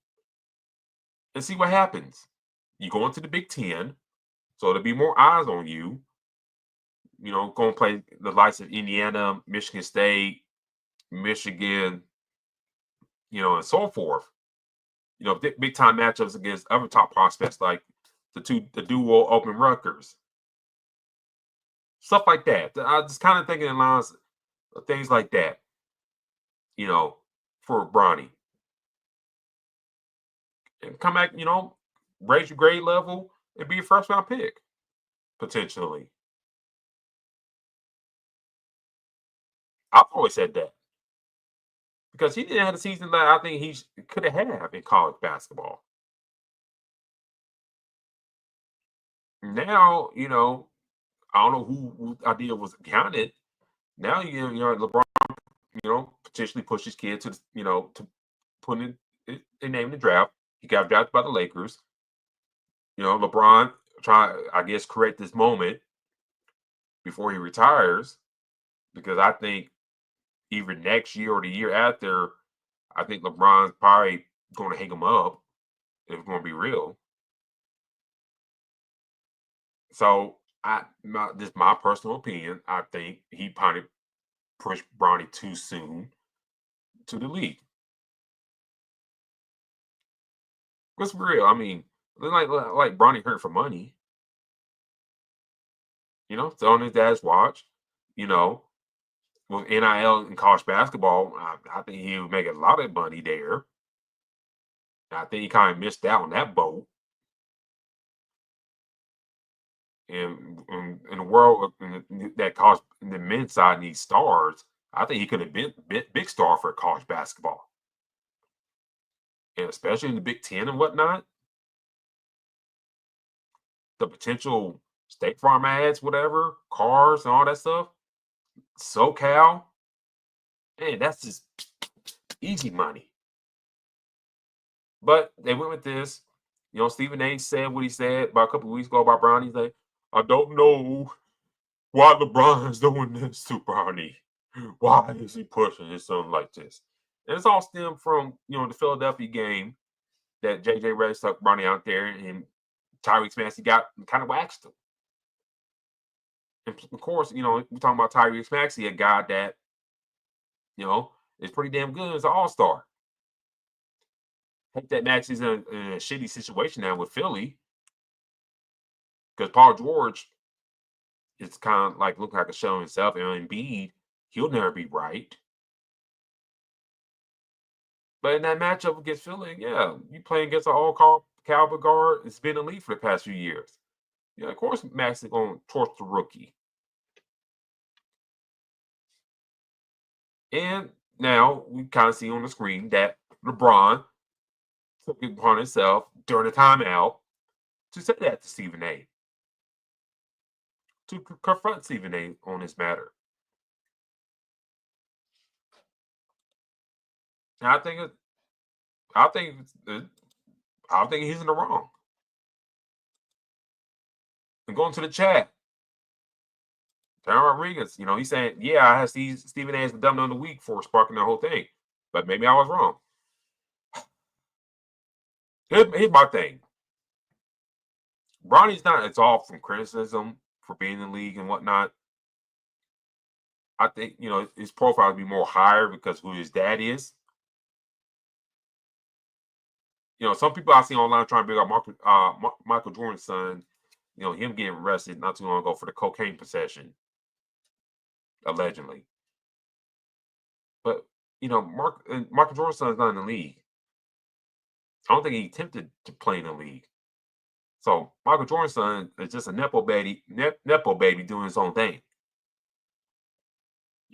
and see what happens. You go into the Big Ten, so there'll be more eyes on you. Going to play the likes of Indiana, Michigan State, Michigan, and so forth. Big time matchups against other top prospects like the duo Open Rutgers. Stuff like that. I just kind of thinking in lines of things like that, for Bronny. And come back, raise your grade level and be a first round pick, potentially. I've always said that. Because he didn't have the season that I think he could have had in college basketball. Now, I don't know who idea was behind it. Now LeBron, potentially push his kid to to put in a name in the draft. He got drafted by the Lakers. LeBron try, I guess, create this moment before he retires, because I think either next year or the year after, I think LeBron's probably going to hang him up, if it's going to be real. So this is my personal opinion. I think he probably pushed Bronny too soon to the league. What's real? I mean, like Bronny hurt for money. It's on his dad's watch. With NIL in college basketball, I think he would make a lot of money there. I think he kind of missed out on that boat. And in the world that college, the men's side needs stars, I think he could have been big star for college basketball, and especially in the Big Ten and whatnot. The potential State Farm ads, whatever, cars and all that stuff. SoCal, man, that's just easy money. But they went with this. Stephen A said what he said about a couple of weeks ago about Bronny. He's like, I don't know why LeBron's doing this to Bronny. Why is he pushing his son like this? And it's all stemmed from, the Philadelphia game that J.J. Redick stuck Bronny out there, and Tyrese Maxey got kind of waxed him. And of course, we're talking about Tyrese Maxey, a guy that, is pretty damn good as an all-star. I think that Maxey's in a shitty situation now with Philly, because Paul George is kind of like looking like a shell himself, and Embiid, he'll never be right. But in that matchup against Philly, yeah, you playing against an all-caliber guard. It's been elite for the past few years. Yeah, of course, Max is going to torch the rookie. And now we kind of see on the screen that LeBron took it upon himself during the timeout to say that to Stephen A. To confront Stephen A. on this matter. And I think he's in the wrong. And going to the chat, John Rodriguez, he's saying, yeah, I have Stephen A. as the dumb of the week for sparking the whole thing, but maybe I was wrong. Here's my thing. Bronny's not absolved from criticism for being in the league and whatnot. I think, his profile would be more higher because who his dad is. Some people I see online trying to bring up Michael Jordan's son, him getting arrested not too long ago for the cocaine possession, allegedly. But, Michael Jordan's son is not in the league. I don't think he attempted to play in the league. So Michael Jordan's son is just a nepo baby doing his own thing.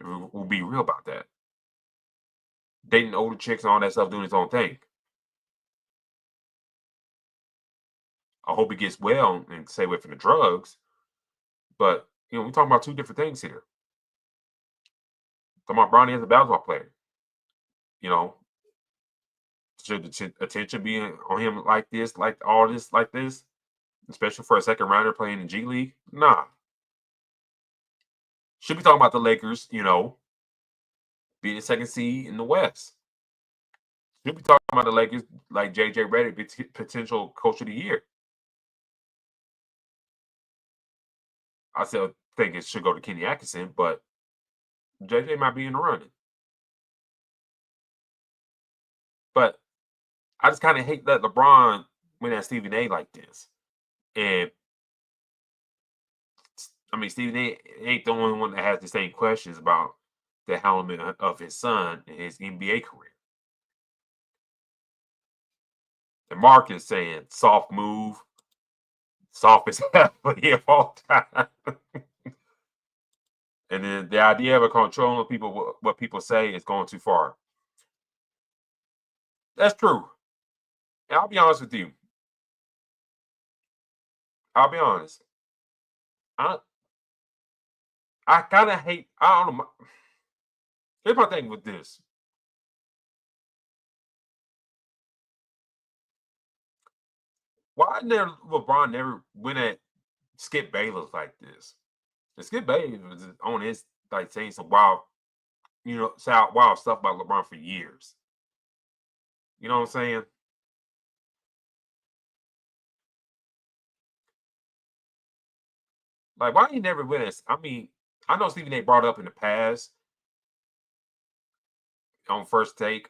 We'll be real about that. Dating older chicks and all that stuff, doing his own thing. I hope he gets well and stay away from the drugs. But, we're talking about two different things here. Talking about Bronny as a basketball player. Should the attention be on him like this, like all this, like this? Especially for a second rounder playing in G League? Nah. Should be talking about the Lakers, being the second seed in the West. Should be talking about the Lakers like J.J. Redick, potential coach of the year. I still think it should go to Kenny Atkinson, but JJ might be in the running. But I just kind of hate that LeBron went at Stephen A like this. And I mean, Stephen A ain't the only one that has the same questions about the handling of his son in his NBA career. And Mark is saying soft move, soft as hell of all time. And then the idea of controlling people, what people say, is going too far. That's true. And I'll be honest with you. I'll be honest. I kind of hate. I don't know. Here's my thing with this. Why never LeBron never went at Skip Bayless like this? And Skip Bayless was on his like saying some wild, wild stuff about LeBron for years. You know what I'm saying? Like, why he never went at? I mean, I know Stephen A brought up in the past on First Take,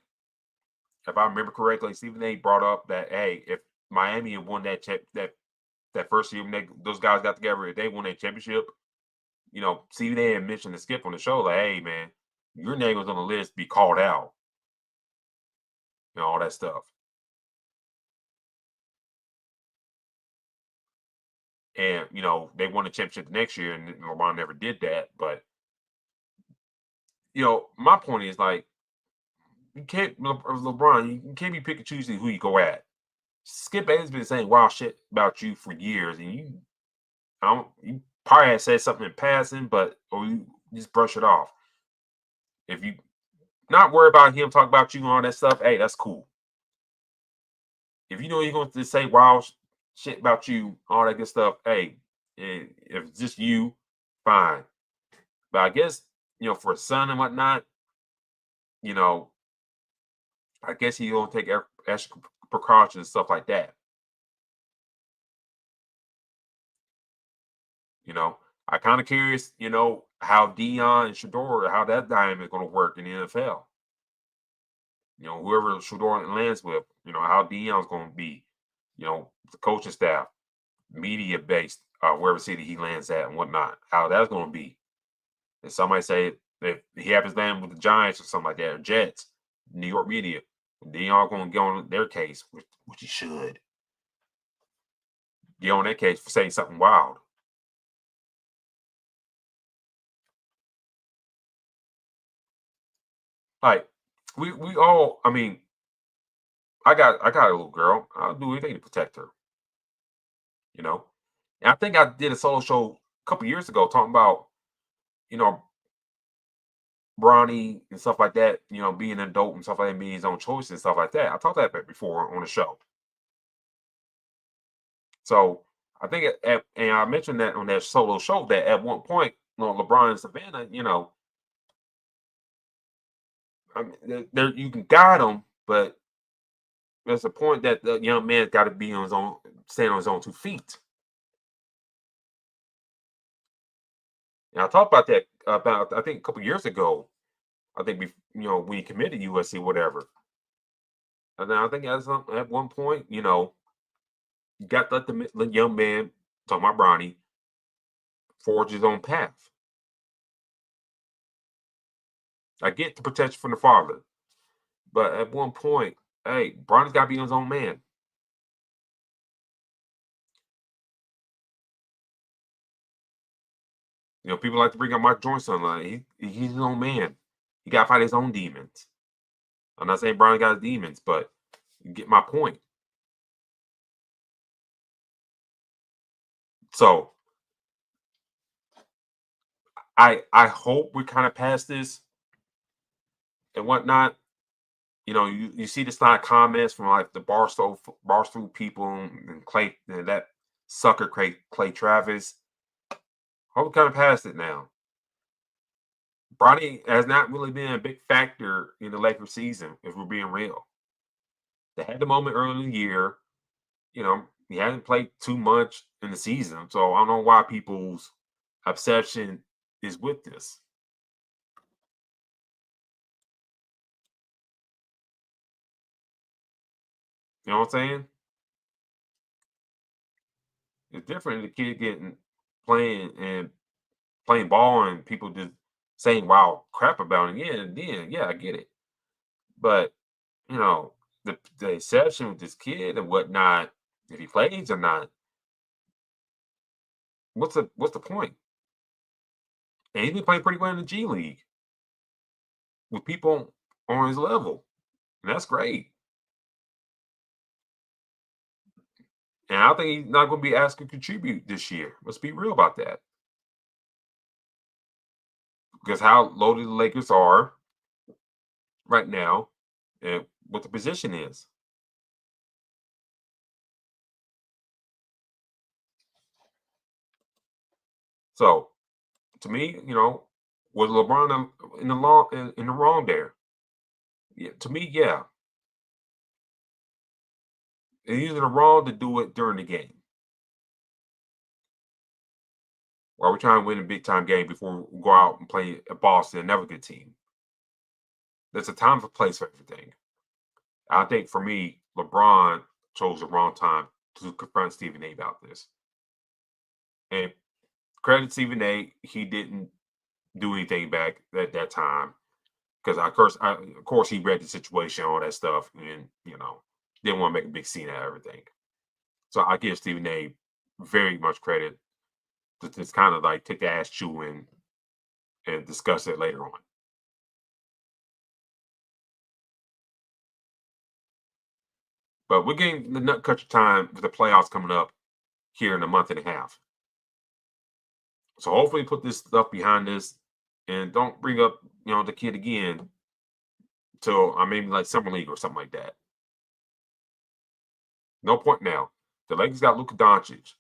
if I remember correctly, Stephen A brought up that, hey, if Miami had won that first year when those guys got together, if they won that championship, Stephen A had mentioned to Skip on the show, like, hey, man, your name was on the list, be called out. All that stuff. And, they won the championship the next year, and LeBron never did that. But, my point is, like, you can't, LeBron, you can't be pick and choosing who you go at. Skip has been saying wild shit about you for years, and you probably had said something in passing, or you just brush it off. If you not worry about him talking about you and all that stuff, hey, that's cool. If you know you're going to say wild shit about you, all that good stuff, hey, if it's just you, fine. But I guess, for a son and whatnot, I guess he's going to take extra precautions and stuff like that. I kind of curious, how Dion and Shador, how that dynamic is going to work in the NFL. Whoever Shador lands with, how Dion's going to be, the coaching staff, media based, wherever city he lands at and whatnot, how that's going to be. And somebody say if he happens to land with the Giants or something like that, or Jets, New York media, Dion going to get on their case, which he should. Get on their case for saying something wild. Like, we all, I mean, I got a little girl. I'll do anything to protect her. And I think I did a solo show a couple years ago talking about, Bronny and stuff like that, being an adult and stuff like that, being his own choice and stuff like that. I talked that before on the show. So I think, and I mentioned that on that solo show that at one point, LeBron and Savannah, I mean, there you can guide them, but there's a point that the young man's got to be on his own, stand on his own 2 feet. And I talked about that I think a couple years ago. I think when he committed to USC, whatever. And then I think at one point, you got to let the young man, talking about Bronny, forge his own path. I get the protection from the father, but at one point, hey, Bronny's got to be his own man. People like to bring up Mike Johnson. Like he's his own man. He got to fight his own demons. I'm not saying Bronny got his demons, but you get my point. So I hope we're kind of past this and whatnot. You see this line of comments from like the Barstool people and Clay, and that sucker Clay Travis. Hope we're kind of past it now. Bronny has not really been a big factor in the Lakers season, if we're being real. They had the moment early in the year. He hasn't played too much in the season, so I don't know why people's obsession is with this. You know what I'm saying? It's different the kid playing and playing ball and people just saying wow crap about it. Yeah, I get it. But the exception with this kid and whatnot, if he plays or not, what's the point? And he's been playing pretty well in the G League with people on his level. And that's great. And I think he's not going to be asked to contribute this year. Let's be real about that. Because how loaded the Lakers are right now and what the position is. So, to me, was LeBron in the wrong there? Yeah, to me, yeah. And he's in the wrong to do it during the game. While we're trying to win a big time game before we go out and play at Boston, another good team. There's a time for place for everything. I think for me, LeBron chose the wrong time to confront Stephen A about this. And credit Stephen A, he didn't do anything back at that time. Because of course he read the situation, all that stuff, and didn't want to make a big scene out of everything. So I give Stephen A very much credit to just kind of like take the ass chewing and discuss it later on. But we're getting the nut-catcher time for the playoffs coming up here in a month and a half. So hopefully put this stuff behind us and don't bring up, the kid again till maybe like Summer League or something like that. No point now. The Lakers got Luka Doncic.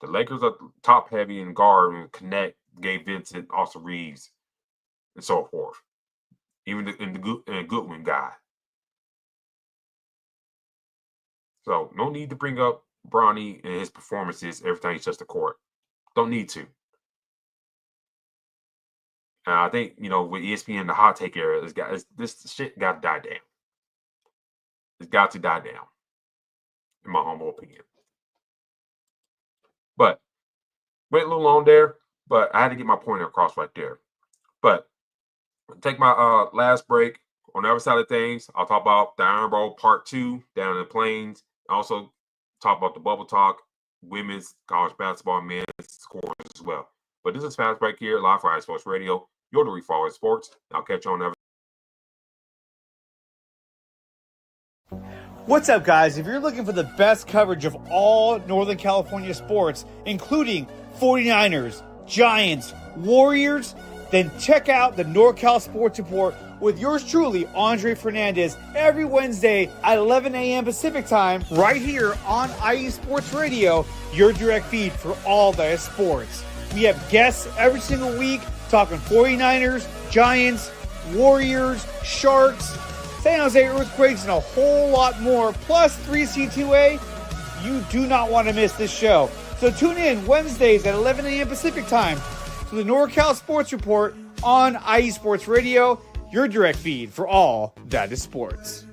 The Lakers are top heavy in guard and connect Gabe Vincent, Austin Reeves, and so forth. Even the Goodwin guy. So no need to bring up Bronny and his performances every time he touches the court. Don't need to. And I think, with ESPN, the hot take era, this shit got to die down. It's got to die down, in my humble opinion. But went a little long there, but I had to get my point across right there. But take my last break. On the other side of things, I'll talk about the Iron Bowl Part 2 down in the Plains. Also talk about the Bubble Talk, women's college basketball, men's scores as well. But this is Fast Break here, live for iSports Radio. You're the Refollow Sports. I'll catch you on the other. What's up, guys? If you're looking for the best coverage of all Northern California sports, including 49ers, Giants, Warriors, then check out the NorCal Sports Report with yours truly, Andre Fernandez, every Wednesday at 11 a.m. Pacific Time, right here on IE Sports Radio, your direct feed for all that is sports. We have guests every single week talking 49ers, Giants, Warriors, Sharks, San Jose Earthquakes, and a whole lot more, plus 3C2A. You do not want to miss this show. So tune in Wednesdays at 11 a.m. Pacific Time to the NorCal Sports Report on IE Sports Radio, your direct feed for all that is sports.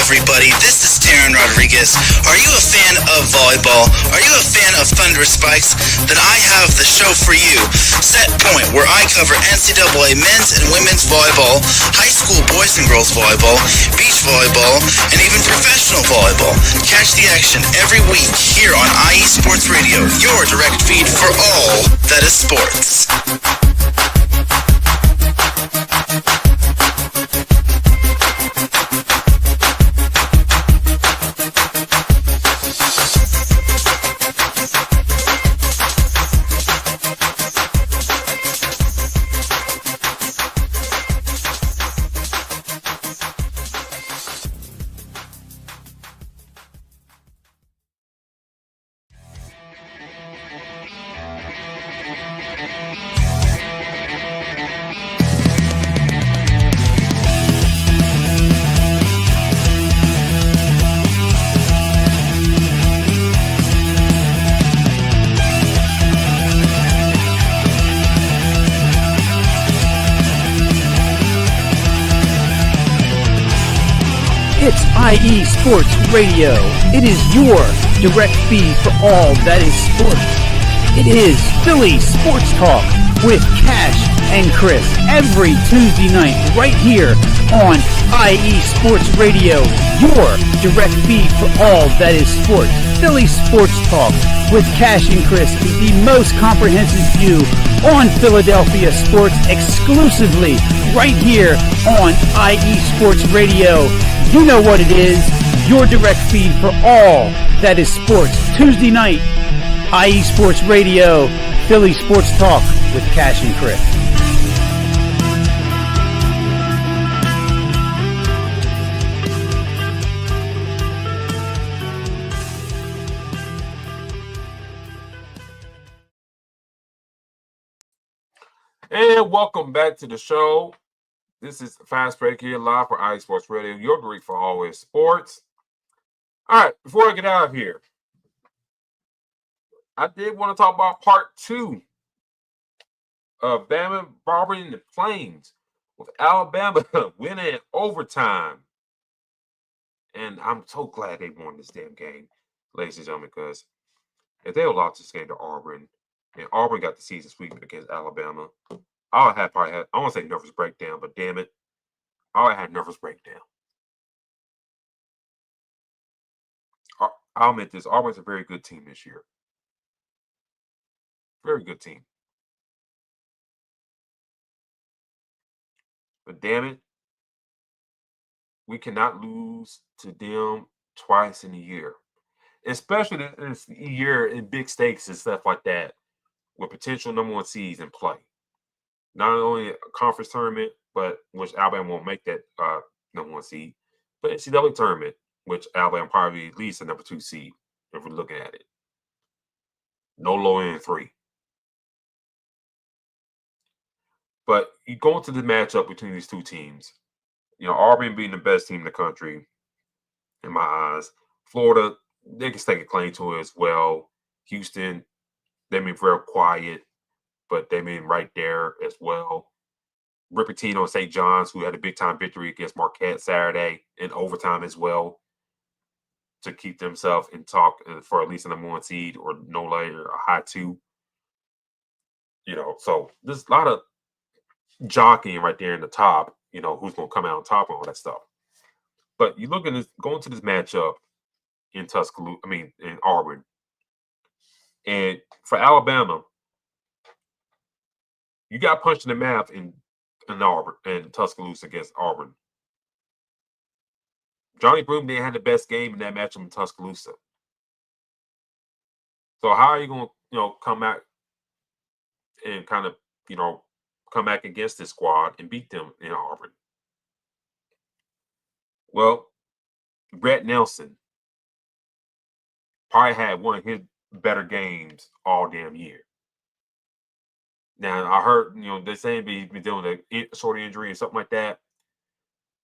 Everybody, this is Darren Rodriguez. Are you a fan of volleyball? Are you a fan of Thunderous Spikes? Then I have the show for you, Set Point, where I cover NCAA men's and women's volleyball, high school boys and girls volleyball, beach volleyball, and even professional volleyball. Catch the action every week here on IE Sports Radio, your direct feed for all that is sports. It's IE Sports Radio. It is your direct feed for all that is sports. It is Philly Sports Talk with Cash and Chris every Tuesday night right here on IE Sports Radio, your direct feed for all that is sports. Philly Sports Talk with Cash and Chris is the most comprehensive view on Philadelphia sports exclusively right here on IE Sports Radio. You know what it is, your direct feed for all that is sports. Tuesday night, IE Sports Radio, Philly Sports Talk with Cash and Chris. And welcome back to the show. This is Fast Break here live for IE Sports Radio, your Greek for always sports. All right, before I get out of here, I did want to talk about part 2 of Bama Barbering the Plains with Alabama winning in overtime. And I'm so glad they won this damn game, ladies and gentlemen, because if they would lost this game to Auburn, and Auburn got the season sweep against Alabama, I want to say nervous breakdown, but damn it, I had nervous breakdown. I'll admit this, Auburn's a very good team this year. Very good team. But damn it, we cannot lose to them twice in a year. Especially this year in big stakes and stuff like that, with potential number 1 seeds in play. Not only a conference tournament, but which Alabama won't make that number 1 seed, but NCAA tournament, which Alabama probably at least a number 2 seed if we're looking at it. No lower than 3. But you go into the matchup between these two teams. You know, Auburn being the best team in the country, in my eyes. Florida, they can stake a claim to it as well. Houston, they've been very quiet, but they've been right there as well. Rip Pitino and St. John's, who had a big-time victory against Marquette Saturday in overtime as well, to keep themselves in talk for at least a number 1 seed or no later a high 2. You know, so there's a lot of jockeying right there in the top, you know, who's going to come out on top and all that stuff. But you look at this, going to this matchup in in Auburn. And for Alabama, you got punched in the mouth in Auburn and Tuscaloosa against Auburn. Johnny Broom didn't have the best game in that matchup in Tuscaloosa. So how are you going to, come out and kind of, come back against this squad and beat them in Auburn? Well, Brett Nelson probably had one of his better games all damn year. Now, I heard, they're saying he's been dealing with a short injury or something like that.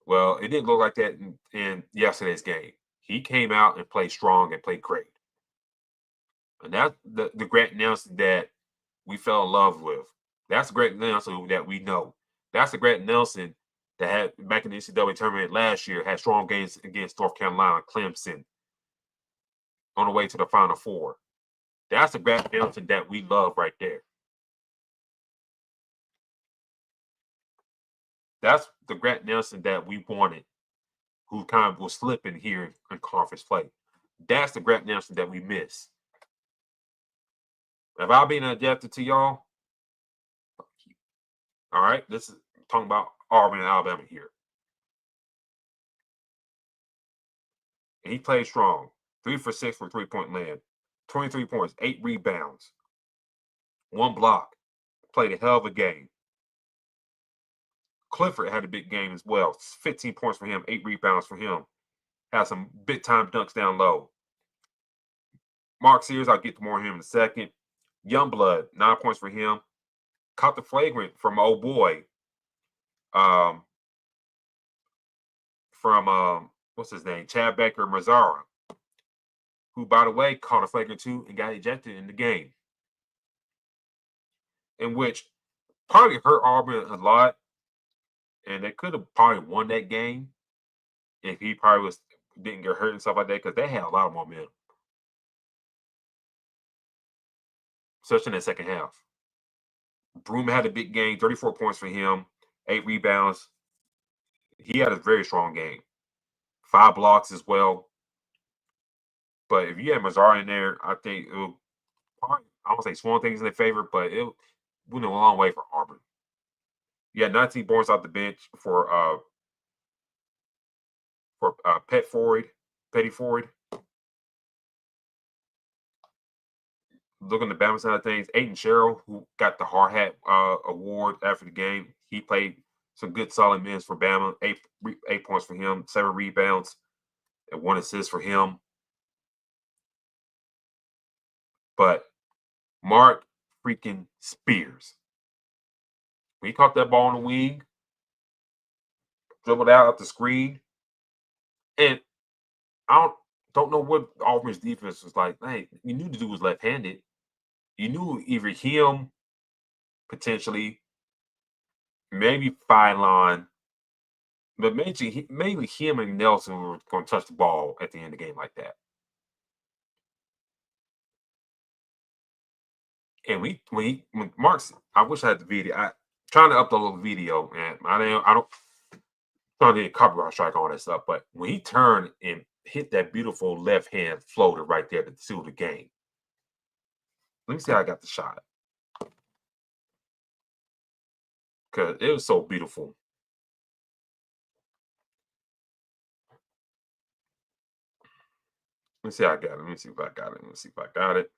Well, it didn't look like that in yesterday's game. He came out and played strong and played great. And that's the Grant Nelson that we fell in love with. That's the Grant Nelson that we know. That's the Grant Nelson that had, back in the NCAA tournament last year, had strong games against North Carolina, Clemson, on the way to the Final Four. That's the Grant Nelson that we love right there. That's the Grant Nelson that we wanted, who kind of was slipping here in conference play. That's the Grant Nelson that we miss. If I'm being adapted to y'all, all right, this is talking about Auburn and Alabama here. And he played strong. 3 for 6 for 3-point land. 23 points, 8 rebounds, 1 block. Played a hell of a game. Clifford had a big game as well. 15 points for him, 8 rebounds for him. Had some big-time dunks down low. Mark Sears, I'll get to more of him in a second. Youngblood, 9 points for him. Caught the flagrant from old boy. What's his name? Chad Baker Mazzara, who, by the way, caught a flagrant too and got ejected in the game. In which probably hurt Auburn a lot. And they could have probably won that game if he probably didn't get hurt and stuff like that, because they had a lot of momentum, especially in the second half. Broom had a big game, 34 points for him, 8 rebounds. He had a very strong game. 5 blocks as well. But if you had Mazzara in there, I think it would probably, I don't say swung things in their favor, but it went a long way for Auburn. You had 19 points off the bench for Petty Ford. Looking at the Bama side of things, Aiden Sherrill, who got the Hard Hat award after the game, he played some good solid minutes for Bama. 8 points for him, 7 rebounds, and 1 assist for him. But Mark freaking Spears, when he caught that ball on the wing, dribbled out the screen, and I don't know what Auburn's defense was like. Hey, you knew the dude was left-handed. You knew either him, potentially, maybe Phylon, but mainly him and Nelson were going to touch the ball at the end of the game like that. And when Mark's, I wish I had the video. I trying to upload a video, and I don't trying to get copyright strike on all that stuff. But when he turned and hit that beautiful left hand floater right there to seal the game. Let me see how I got the shot. Because it was so beautiful. Let me see how I got it. Let me see if I got it. Let me see if I got it.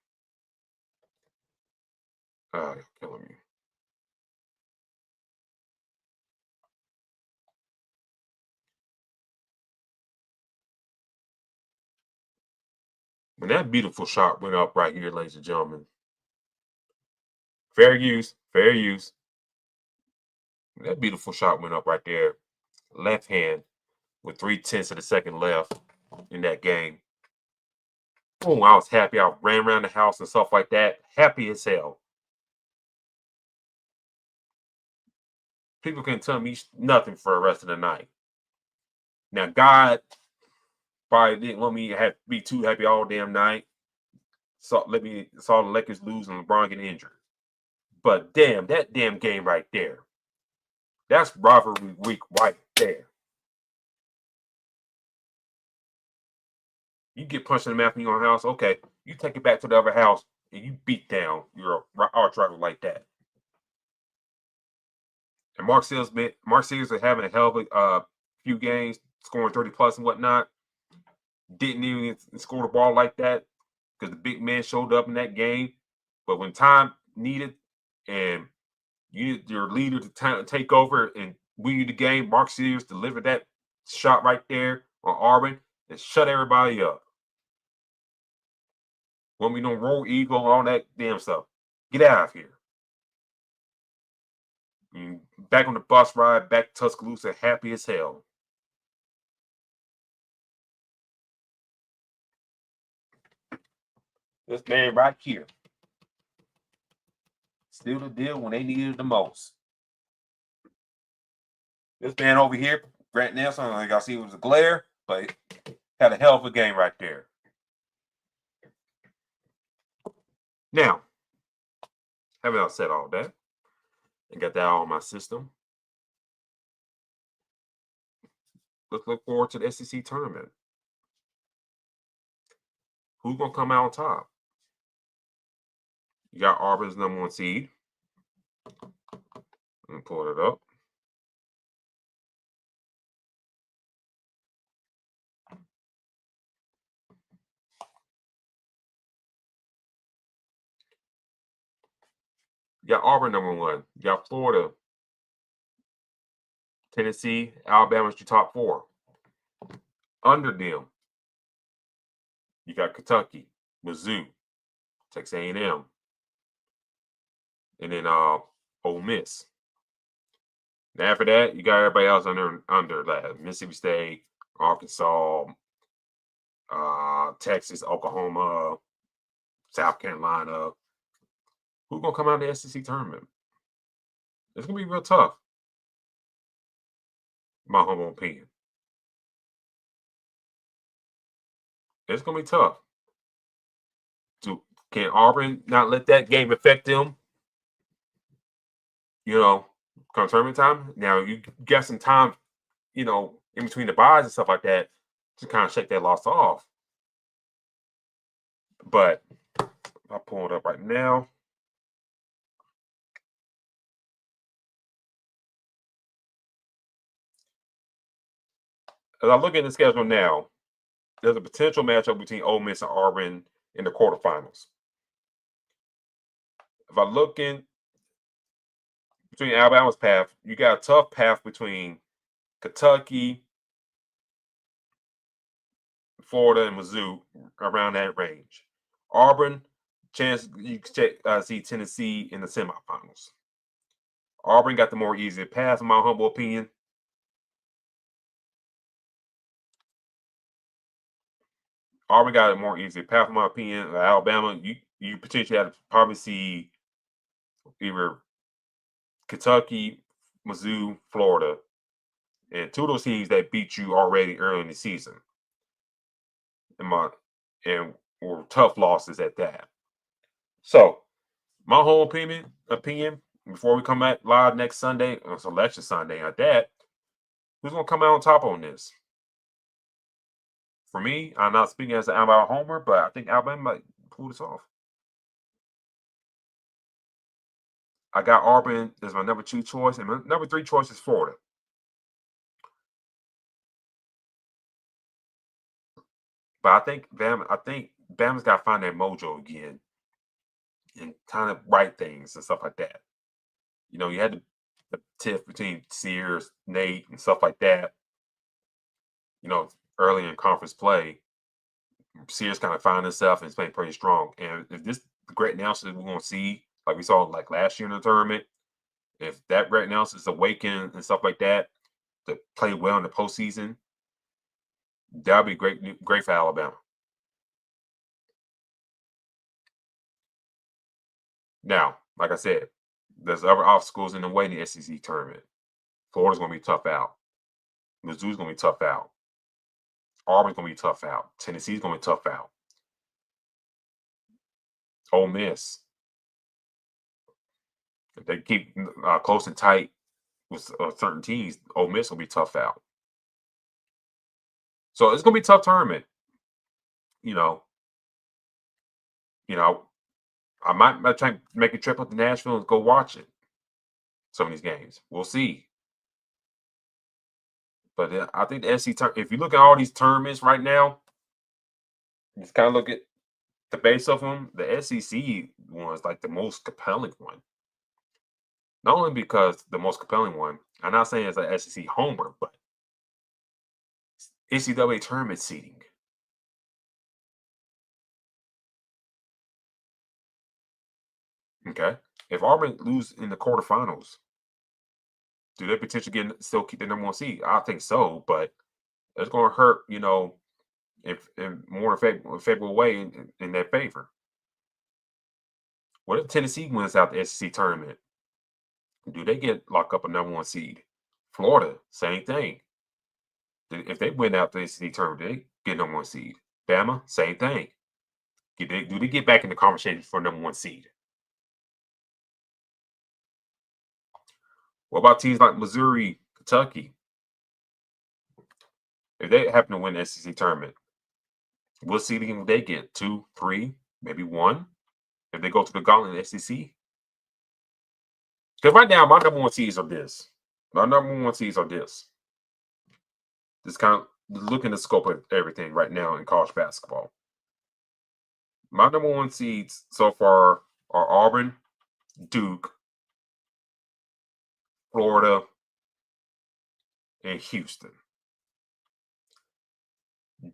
Killing me. When that beautiful shot went up right here, ladies and gentlemen. Fair use. Fair use. When that beautiful shot went up right there. Left hand with 3/10 of the second left in that game. Oh, I was happy. I ran around the house and stuff like that. Happy as hell. People can tell me nothing for the rest of the night. Now, God probably didn't want me to be too happy all damn night. Saw the Lakers lose and LeBron get injured. But damn, that damn game right there. That's rivalry week right there. You get punched in the mouth in your own house, okay. You take it back to the other house and you beat down your arch rival like that. And Mark Sears is having a hell of a few games, scoring 30 plus and whatnot. Didn't even score the ball like that because the big man showed up in that game. But when time needed and you need your leader to take over and win you the game, Mark Sears delivered that shot right there on Auburn and shut everybody up. When we don't roll eagle and all that damn stuff, get out of here. Back on the bus ride, back to Tuscaloosa, happy as hell. This man right here. Still the deal when they needed it the most. This man over here, Grant Nelson, like I see it was a glare, but had a hell of a game right there. Now, having I said all that and got that all in my system, let's look forward to the SEC tournament. Who's going to come out on top? You got Auburn's number 1 seed. Let me pull it up. You got Auburn number 1. You got Florida, Tennessee, Alabama's your top 4. Under them, you got Kentucky, Mizzou, Texas A&M, and then Ole Miss. And after that, you got everybody else under that. Mississippi State, Arkansas, Texas, Oklahoma, South Carolina. Who's going to come out of the SEC tournament? It's going to be real tough, in my humble opinion. It's going to be tough. Can Auburn not let that game affect them? Come tournament time. Now you got some time, in between the buys and stuff like that to kind of shake that loss off. But I'll pull it up right now. As I look at the schedule now, there's a potential matchup between Ole Miss and Auburn in the quarterfinals. If I look in between Alabama's path, you got a tough path between Kentucky, Florida, and Mizzou around that range. Auburn, chance you can see Tennessee in the semifinals. Auburn got the more easier path, in my humble opinion. Auburn got a more easier path, in my opinion. Alabama, you potentially have to probably see either Kentucky, Mizzou, Florida, and two of those teams that beat you already early in the season. And were tough losses at that. So, my whole opinion, before we come back live next Sunday, or Selection Sunday at that, who's going to come out on top on this? For me, I'm not speaking as an Alabama homer, but I think Alabama might pull this off. I got Auburn as my number 2 choice, and my number 3 choice is Florida. But I think Bama's got to find that mojo again and kind of right things and stuff like that. You had the tiff between Sears, Nate, and stuff like that. Early in conference play, Sears kind of found himself and is playing pretty strong. And if this great announcement we're going to see, like we saw like last year in the tournament, if that great announcement is awakened and stuff like that to play well in the postseason, that would be great for Alabama. Now, like I said, there's other obstacles in the way in the SEC tournament. Florida's going to be tough out. Mizzou's going to be tough out. Auburn's going to be tough out. Tennessee's going to be tough out. Ole Miss, if they keep close and tight with certain teams, Ole Miss will be tough out. So it's going to be a tough tournament. I might try to make a trip up to Nashville and go watch it. Some of these games. We'll see. But I think the SEC, if you look at all these tournaments right now, just kind of look at the base of them, the SEC one is like the most compelling one. Not only because the most compelling one, I'm not saying it's an SEC homer, but NCAA tournament seeding. Okay. If Auburn lose in the quarterfinals, do they potentially still keep the number 1 seed? I think so, but it's going to hurt, if in more favorable way in their favor. What if Tennessee wins out the SEC tournament? Do they get locked up a number 1 seed? Florida, same thing. If they win out the SEC tournament, do they get number 1 seed? Bama, same thing. Do they get back in the conversation for number 1 seed? What about teams like Missouri, Kentucky? If they happen to win the SEC tournament, what seeding will they get? 2, 3, maybe 1? If they go to the gauntlet in the SEC? Because right now, my number 1 seeds are this. Just kind of looking at the scope of everything right now in college basketball. My number 1 seeds so far are Auburn, Duke, Florida, and Houston.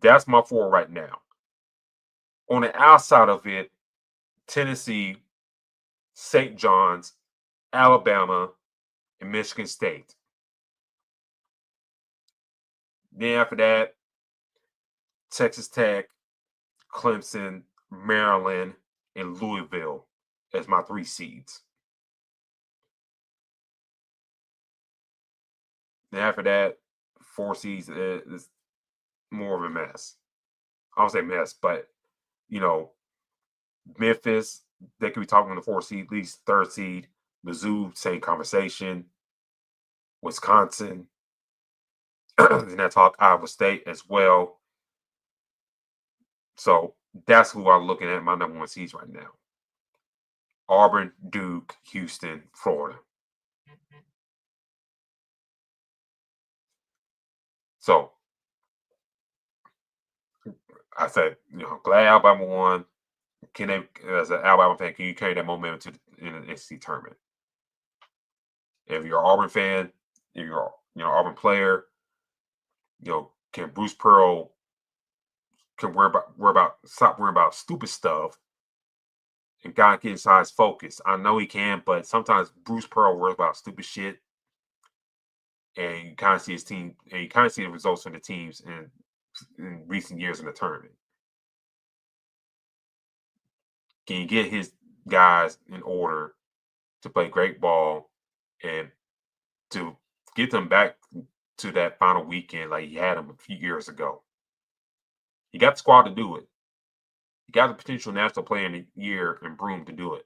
That's my 4 right now. On the outside of it, Tennessee, St. John's, Alabama, and Michigan State. Then after that, Texas Tech, Clemson, Maryland, and Louisville as my 3 seeds. Then after that, 4 seeds is more of a mess. I don't say mess, but Memphis, they could be talking on the 4th seed, at least 3rd seed. Mizzou, same conversation. Wisconsin, and I talk Iowa State as well. So that's who I'm looking at my number 1 seeds right now. Auburn, Duke, Houston, Florida. So I said, glad Alabama won. Can they, as an Alabama fan, can you carry that momentum in the SEC tournament? If you're an Auburn fan, if you're Auburn player, can Bruce Pearl stop worrying about stupid stuff and God get inside his focus? I know he can, but sometimes Bruce Pearl worries about stupid shit, and you kind of see his team, and you kind of see the results from the teams in recent years in the tournament. Can you get his guys in order to play great ball and to get them back to that final weekend like he had them a few years ago? You got the squad to do it. You got the potential national player in the year in Broom to do it.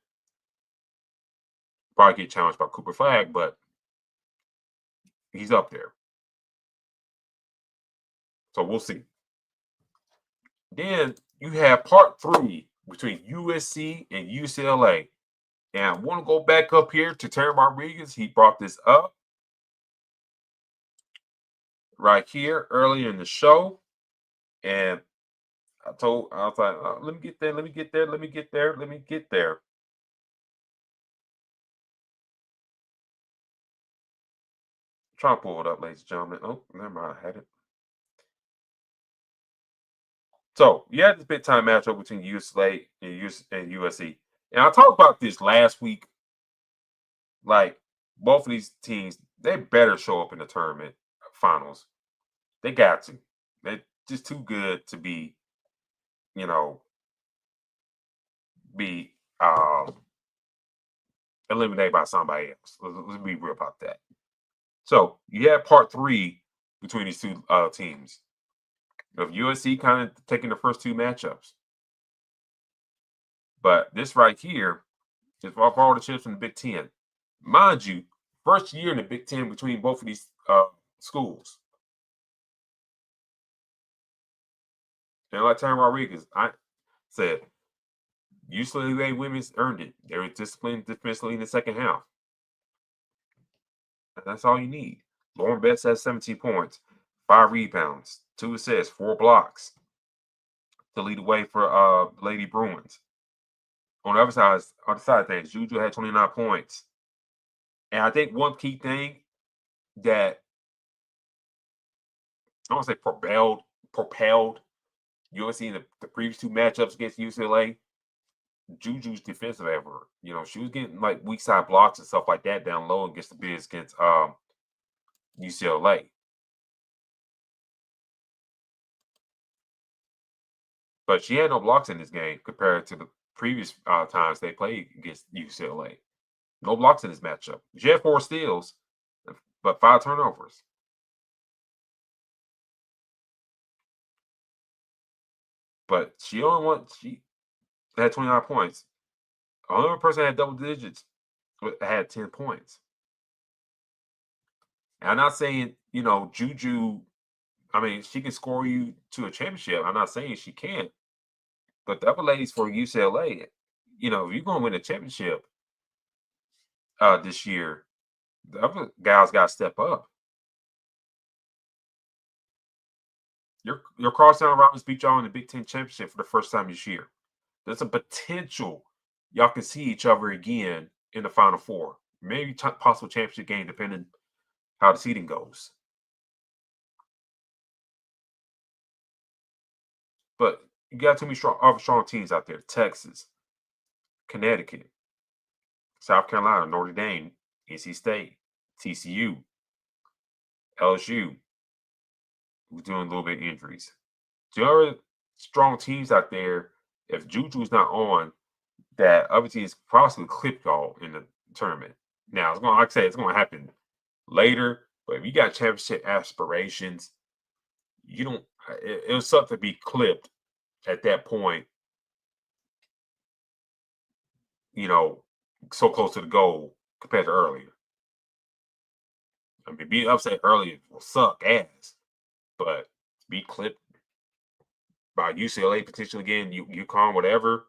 Probably get challenged by Cooper Flagg, but he's up there. So we'll see. Then you have part 3 between USC and UCLA. And I want to go back up here to Terry Rodriguez. He brought this up right here earlier in the show. And I was like, let me get there. Try to pull it up, ladies and gentlemen. Oh, never mind, I had it. So you had this big time matchup between UCLA and USC. And I talked about this last week. Like, both of these teams, they better show up in the tournament finals. They got to. They're just too good to be eliminated by somebody else. Let's be real about that. So you have part 3 between these two teams. Of USC kind of taking the first 2 matchups. But this right here is for all the chips in the Big Ten. Mind you, first year in the Big Ten between both of these schools. And like Terry Rodriguez, I said, UCLA women's earned it. They were disciplined defensively in the second half. And that's all you need. Lauren Betts has 17 points, 5 rebounds, 2 assists, 4 blocks to lead the way for Lady Bruins. On the other side of things, Juju had 29 points. And I think one key thing that I don't want to say propelled USC in the previous 2 matchups against UCLA, Juju's defensive effort. She was getting like weak side blocks and stuff like that down low against the bigs against UCLA. But she had no blocks in this game compared to the previous times they played against UCLA. No blocks in this matchup. She had 4 steals, but 5 turnovers. But she had 29 points. Another person had double digits had 10 points. And I'm not saying, Juju, she can score you to a championship. I'm not saying she can't. But the other ladies for UCLA, if you're going to win a championship this year, the other guys got to step up. Your Carlstown Robbins beat y'all in the Big Ten championship for the first time this year. There's a potential y'all can see each other again in the Final Four. Maybe possible championship game, depending how the seeding goes. But you got too many strong teams out there. Texas, Connecticut, South Carolina, Notre Dame, NC State, TCU, LSU, who's doing a little bit of injuries. So there are strong teams out there. If Juju's not on, that other teams possibly clip y'all in the tournament. Now, it's going to happen later. But if you got championship aspirations, it was something to be clipped at that point, so close to the goal compared to earlier. I mean, being upset earlier will suck ass, but be clipped by UCLA potentially again, UConn, whatever,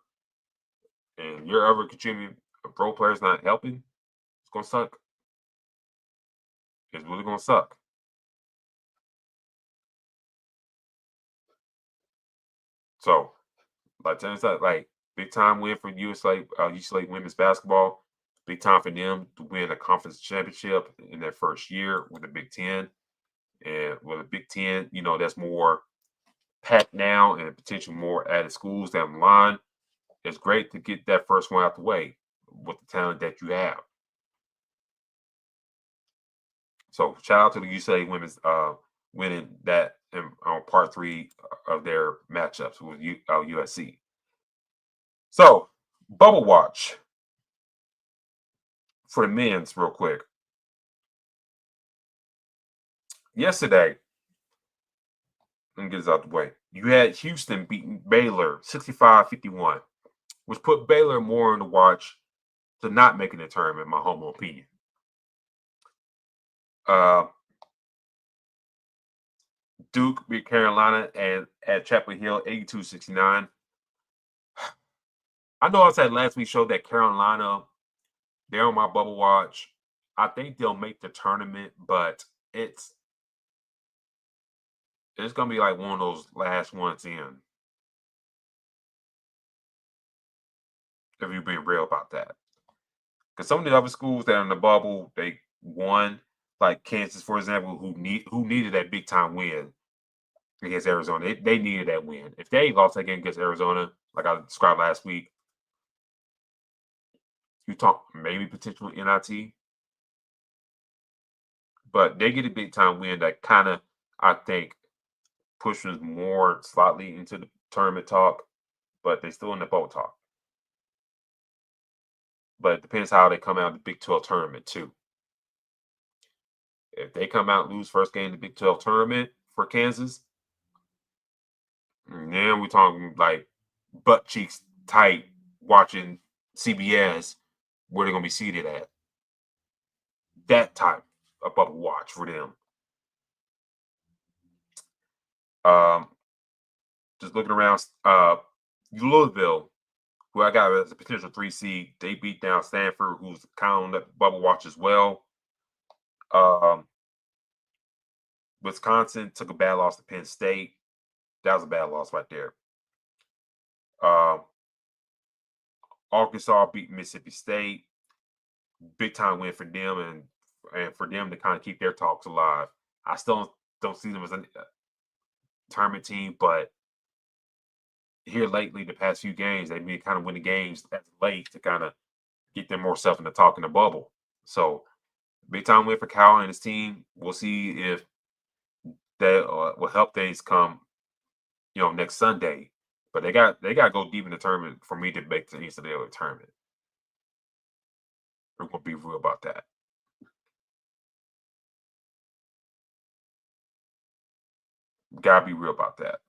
and your other contributing pro players not helping, it's gonna suck. It's really gonna suck. So, like tennis, like big time win for UCLA women's basketball. Big time for them to win a conference championship in their first year with the Big Ten. And with the Big Ten, that's more packed now and potentially more added schools down the line. It's great to get that first one out the way with the talent that you have. So shout out to the UCLA women's winning that on part 3 of their matchups with USC. So bubble watch for the men's real quick. Yesterday, let me get this out the way. You had Houston beating Baylor 65-51, which put Baylor more on the watch to not making the tournament, in my humble opinion. Duke beat Carolina and at Chapel Hill 82-69. I know I said last week's show that Carolina, they're on my bubble watch. I think they'll make the tournament, but it's going to be like one of those last ones in. If you're being real about that. Because some of the other schools that are in the bubble, they won, like Kansas, for example, who needed that big time win against Arizona. They needed that win. If they lost that game against Arizona, like I described last week, you talk maybe potential NIT. But they get a big time win that kind of, I think, pushes more slightly into the tournament talk, but they're still in the bowl talk. But it depends how they come out in the Big 12 tournament, too. If they come out and lose first game in the Big 12 tournament for Kansas, then we're talking like butt cheeks tight watching CBS where they're going to be seated at. That type of bubble watch for them. Just looking around, Louisville, who I got as a potential 3 seed, they beat down Stanford, who's kind of on that bubble watch as well. Wisconsin took a bad loss to Penn State. That was a bad loss right there. Arkansas beat Mississippi State. Big time win for them and for them to kind of keep their talks alive. I still don't see them as a tournament team, but here lately, the past few games, they've been kind of winning games as late to kind of get them more stuff in the talk in the bubble. So, big time win for Cal and his team. We'll see if that will help things come, next Sunday. But they got to go deep in the tournament for me to make the NCAA tournament. We're gonna be real about that. Gotta be real about that.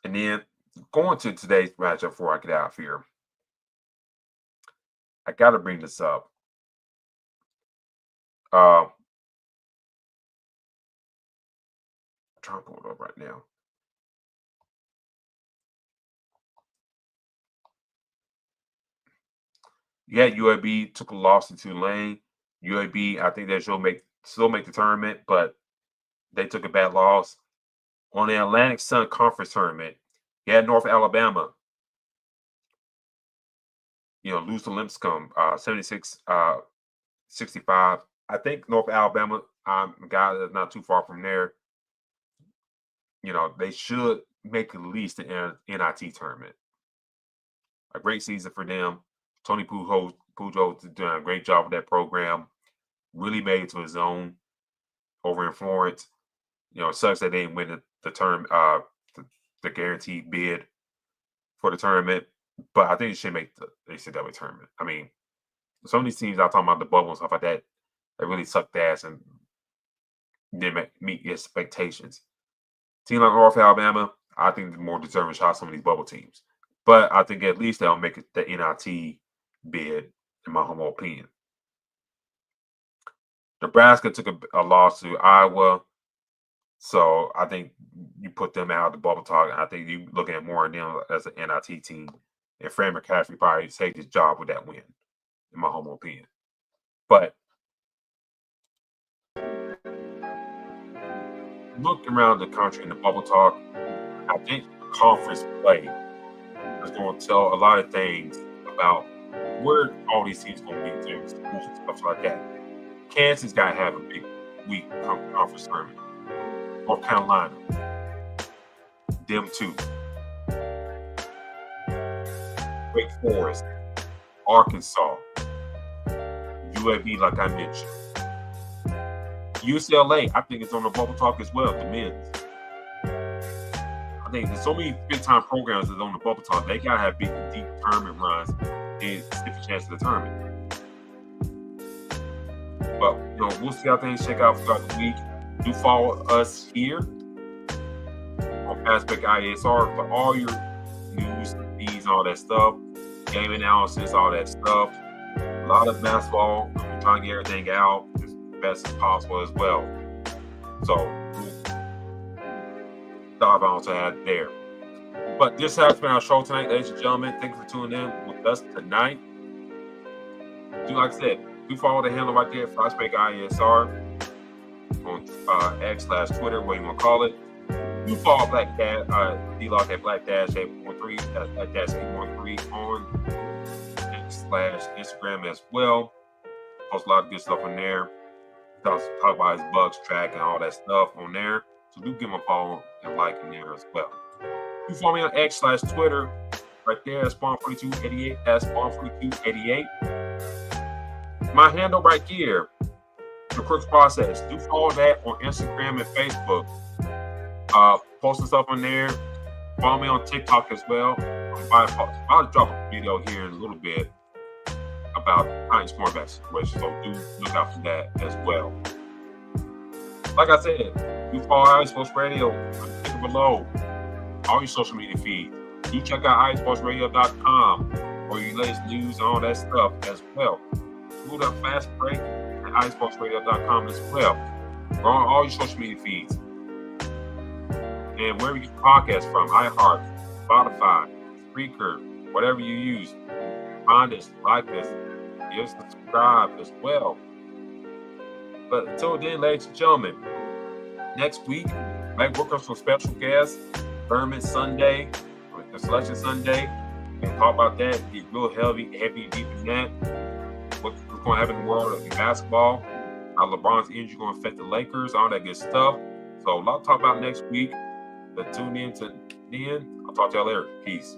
And then going to today's matchup before I get out of here, I got to bring this up. I'm trying to pull it up right now. Yeah, UAB took a loss to Tulane. UAB, I think they still make the tournament, but they took a bad loss. On the Atlantic Sun Conference tournament, you had North Alabama, lose to Lipscomb, 76-65. I think North Alabama, a guy that's not too far from there, they should make at least the NIT tournament. A great season for them. Tony Pujols is doing a great job with that program. Really made it to his own over in Florence. It sucks that they didn't win the term, the guaranteed bid for the tournament, but I think it should make the NCAA tournament. I mean, some of these teams I'm talking about the bubble and stuff like that, they really sucked ass and didn't meet expectations. Team like North Alabama, I think the more deserving shot some of these bubble teams. But I think at least they'll make it the NIT bid, in my humble opinion. Nebraska took a loss to Iowa. So I think you put them out of the bubble talk. I think you looking at more of them as an NIT team. And Fran McCaffrey probably saved his job with that win, in my humble opinion. But looking around the country in the bubble talk, I think conference play is going to tell a lot of things about where all these teams going to be doing schools and stuff like that. Kansas got to have a big week conference tournament. North Carolina, them too. Wake Forest, Arkansas, UAB, like I mentioned. UCLA, I think it's on the bubble talk as well, the men's. I think there's so many big-time programs that's on the bubble talk. They got to have big, deep tournament runs and stiff a chance of the tournament. But, we'll see how things shake out throughout the week. Do follow us here on Aspect ISR for all your news, feeds, all that stuff, game analysis, all that stuff. A lot of basketball. I'm trying to get everything out as best as possible as well. So, dive on to that there. But this has been our show tonight, ladies and gentlemen. Thank you for tuning in with us tonight. Like I said, do follow the handle right there, Aspect ISR. On X/Twitter, what you want to call it. You follow Black Dash, D-Locke at Black Dash 813, Black Dash 813 on X/Instagram as well. Post a lot of good stuff on there. Talk about his Bucks track and all that stuff on there. So do give him a follow and like in there as well. You follow me on X/Twitter right there at Spawn4288. That's Spawn4288. My handle right here, the Crooks Process. Do follow that on Instagram and Facebook. Posting stuff on there. Follow me on TikTok as well. I'll drop a video here in a little bit about Titans cornerback situation. So do look out for that as well. Like I said, do follow Ice Sports Radio. Click below all your social media feeds. Do check out iSportsRadio.com for your latest news and all that stuff as well. Do the fast break at iSportsRadio.com as well. We're on all your social media feeds. And wherever you get your podcast from, iHeart, Spotify, Spreaker, whatever you use, find us, like us, give us a subscribe as well. But until then, ladies and gentlemen, next week, might work on some special guests, Tournament Sunday, the Selection Sunday, and talk about that, get real heavy, deep in that. What's going to happen in the world of basketball, how LeBron's injury going to affect the Lakers, all that good stuff. So a lot to talk about next week. But tune in to then. I'll talk to y'all later. Peace.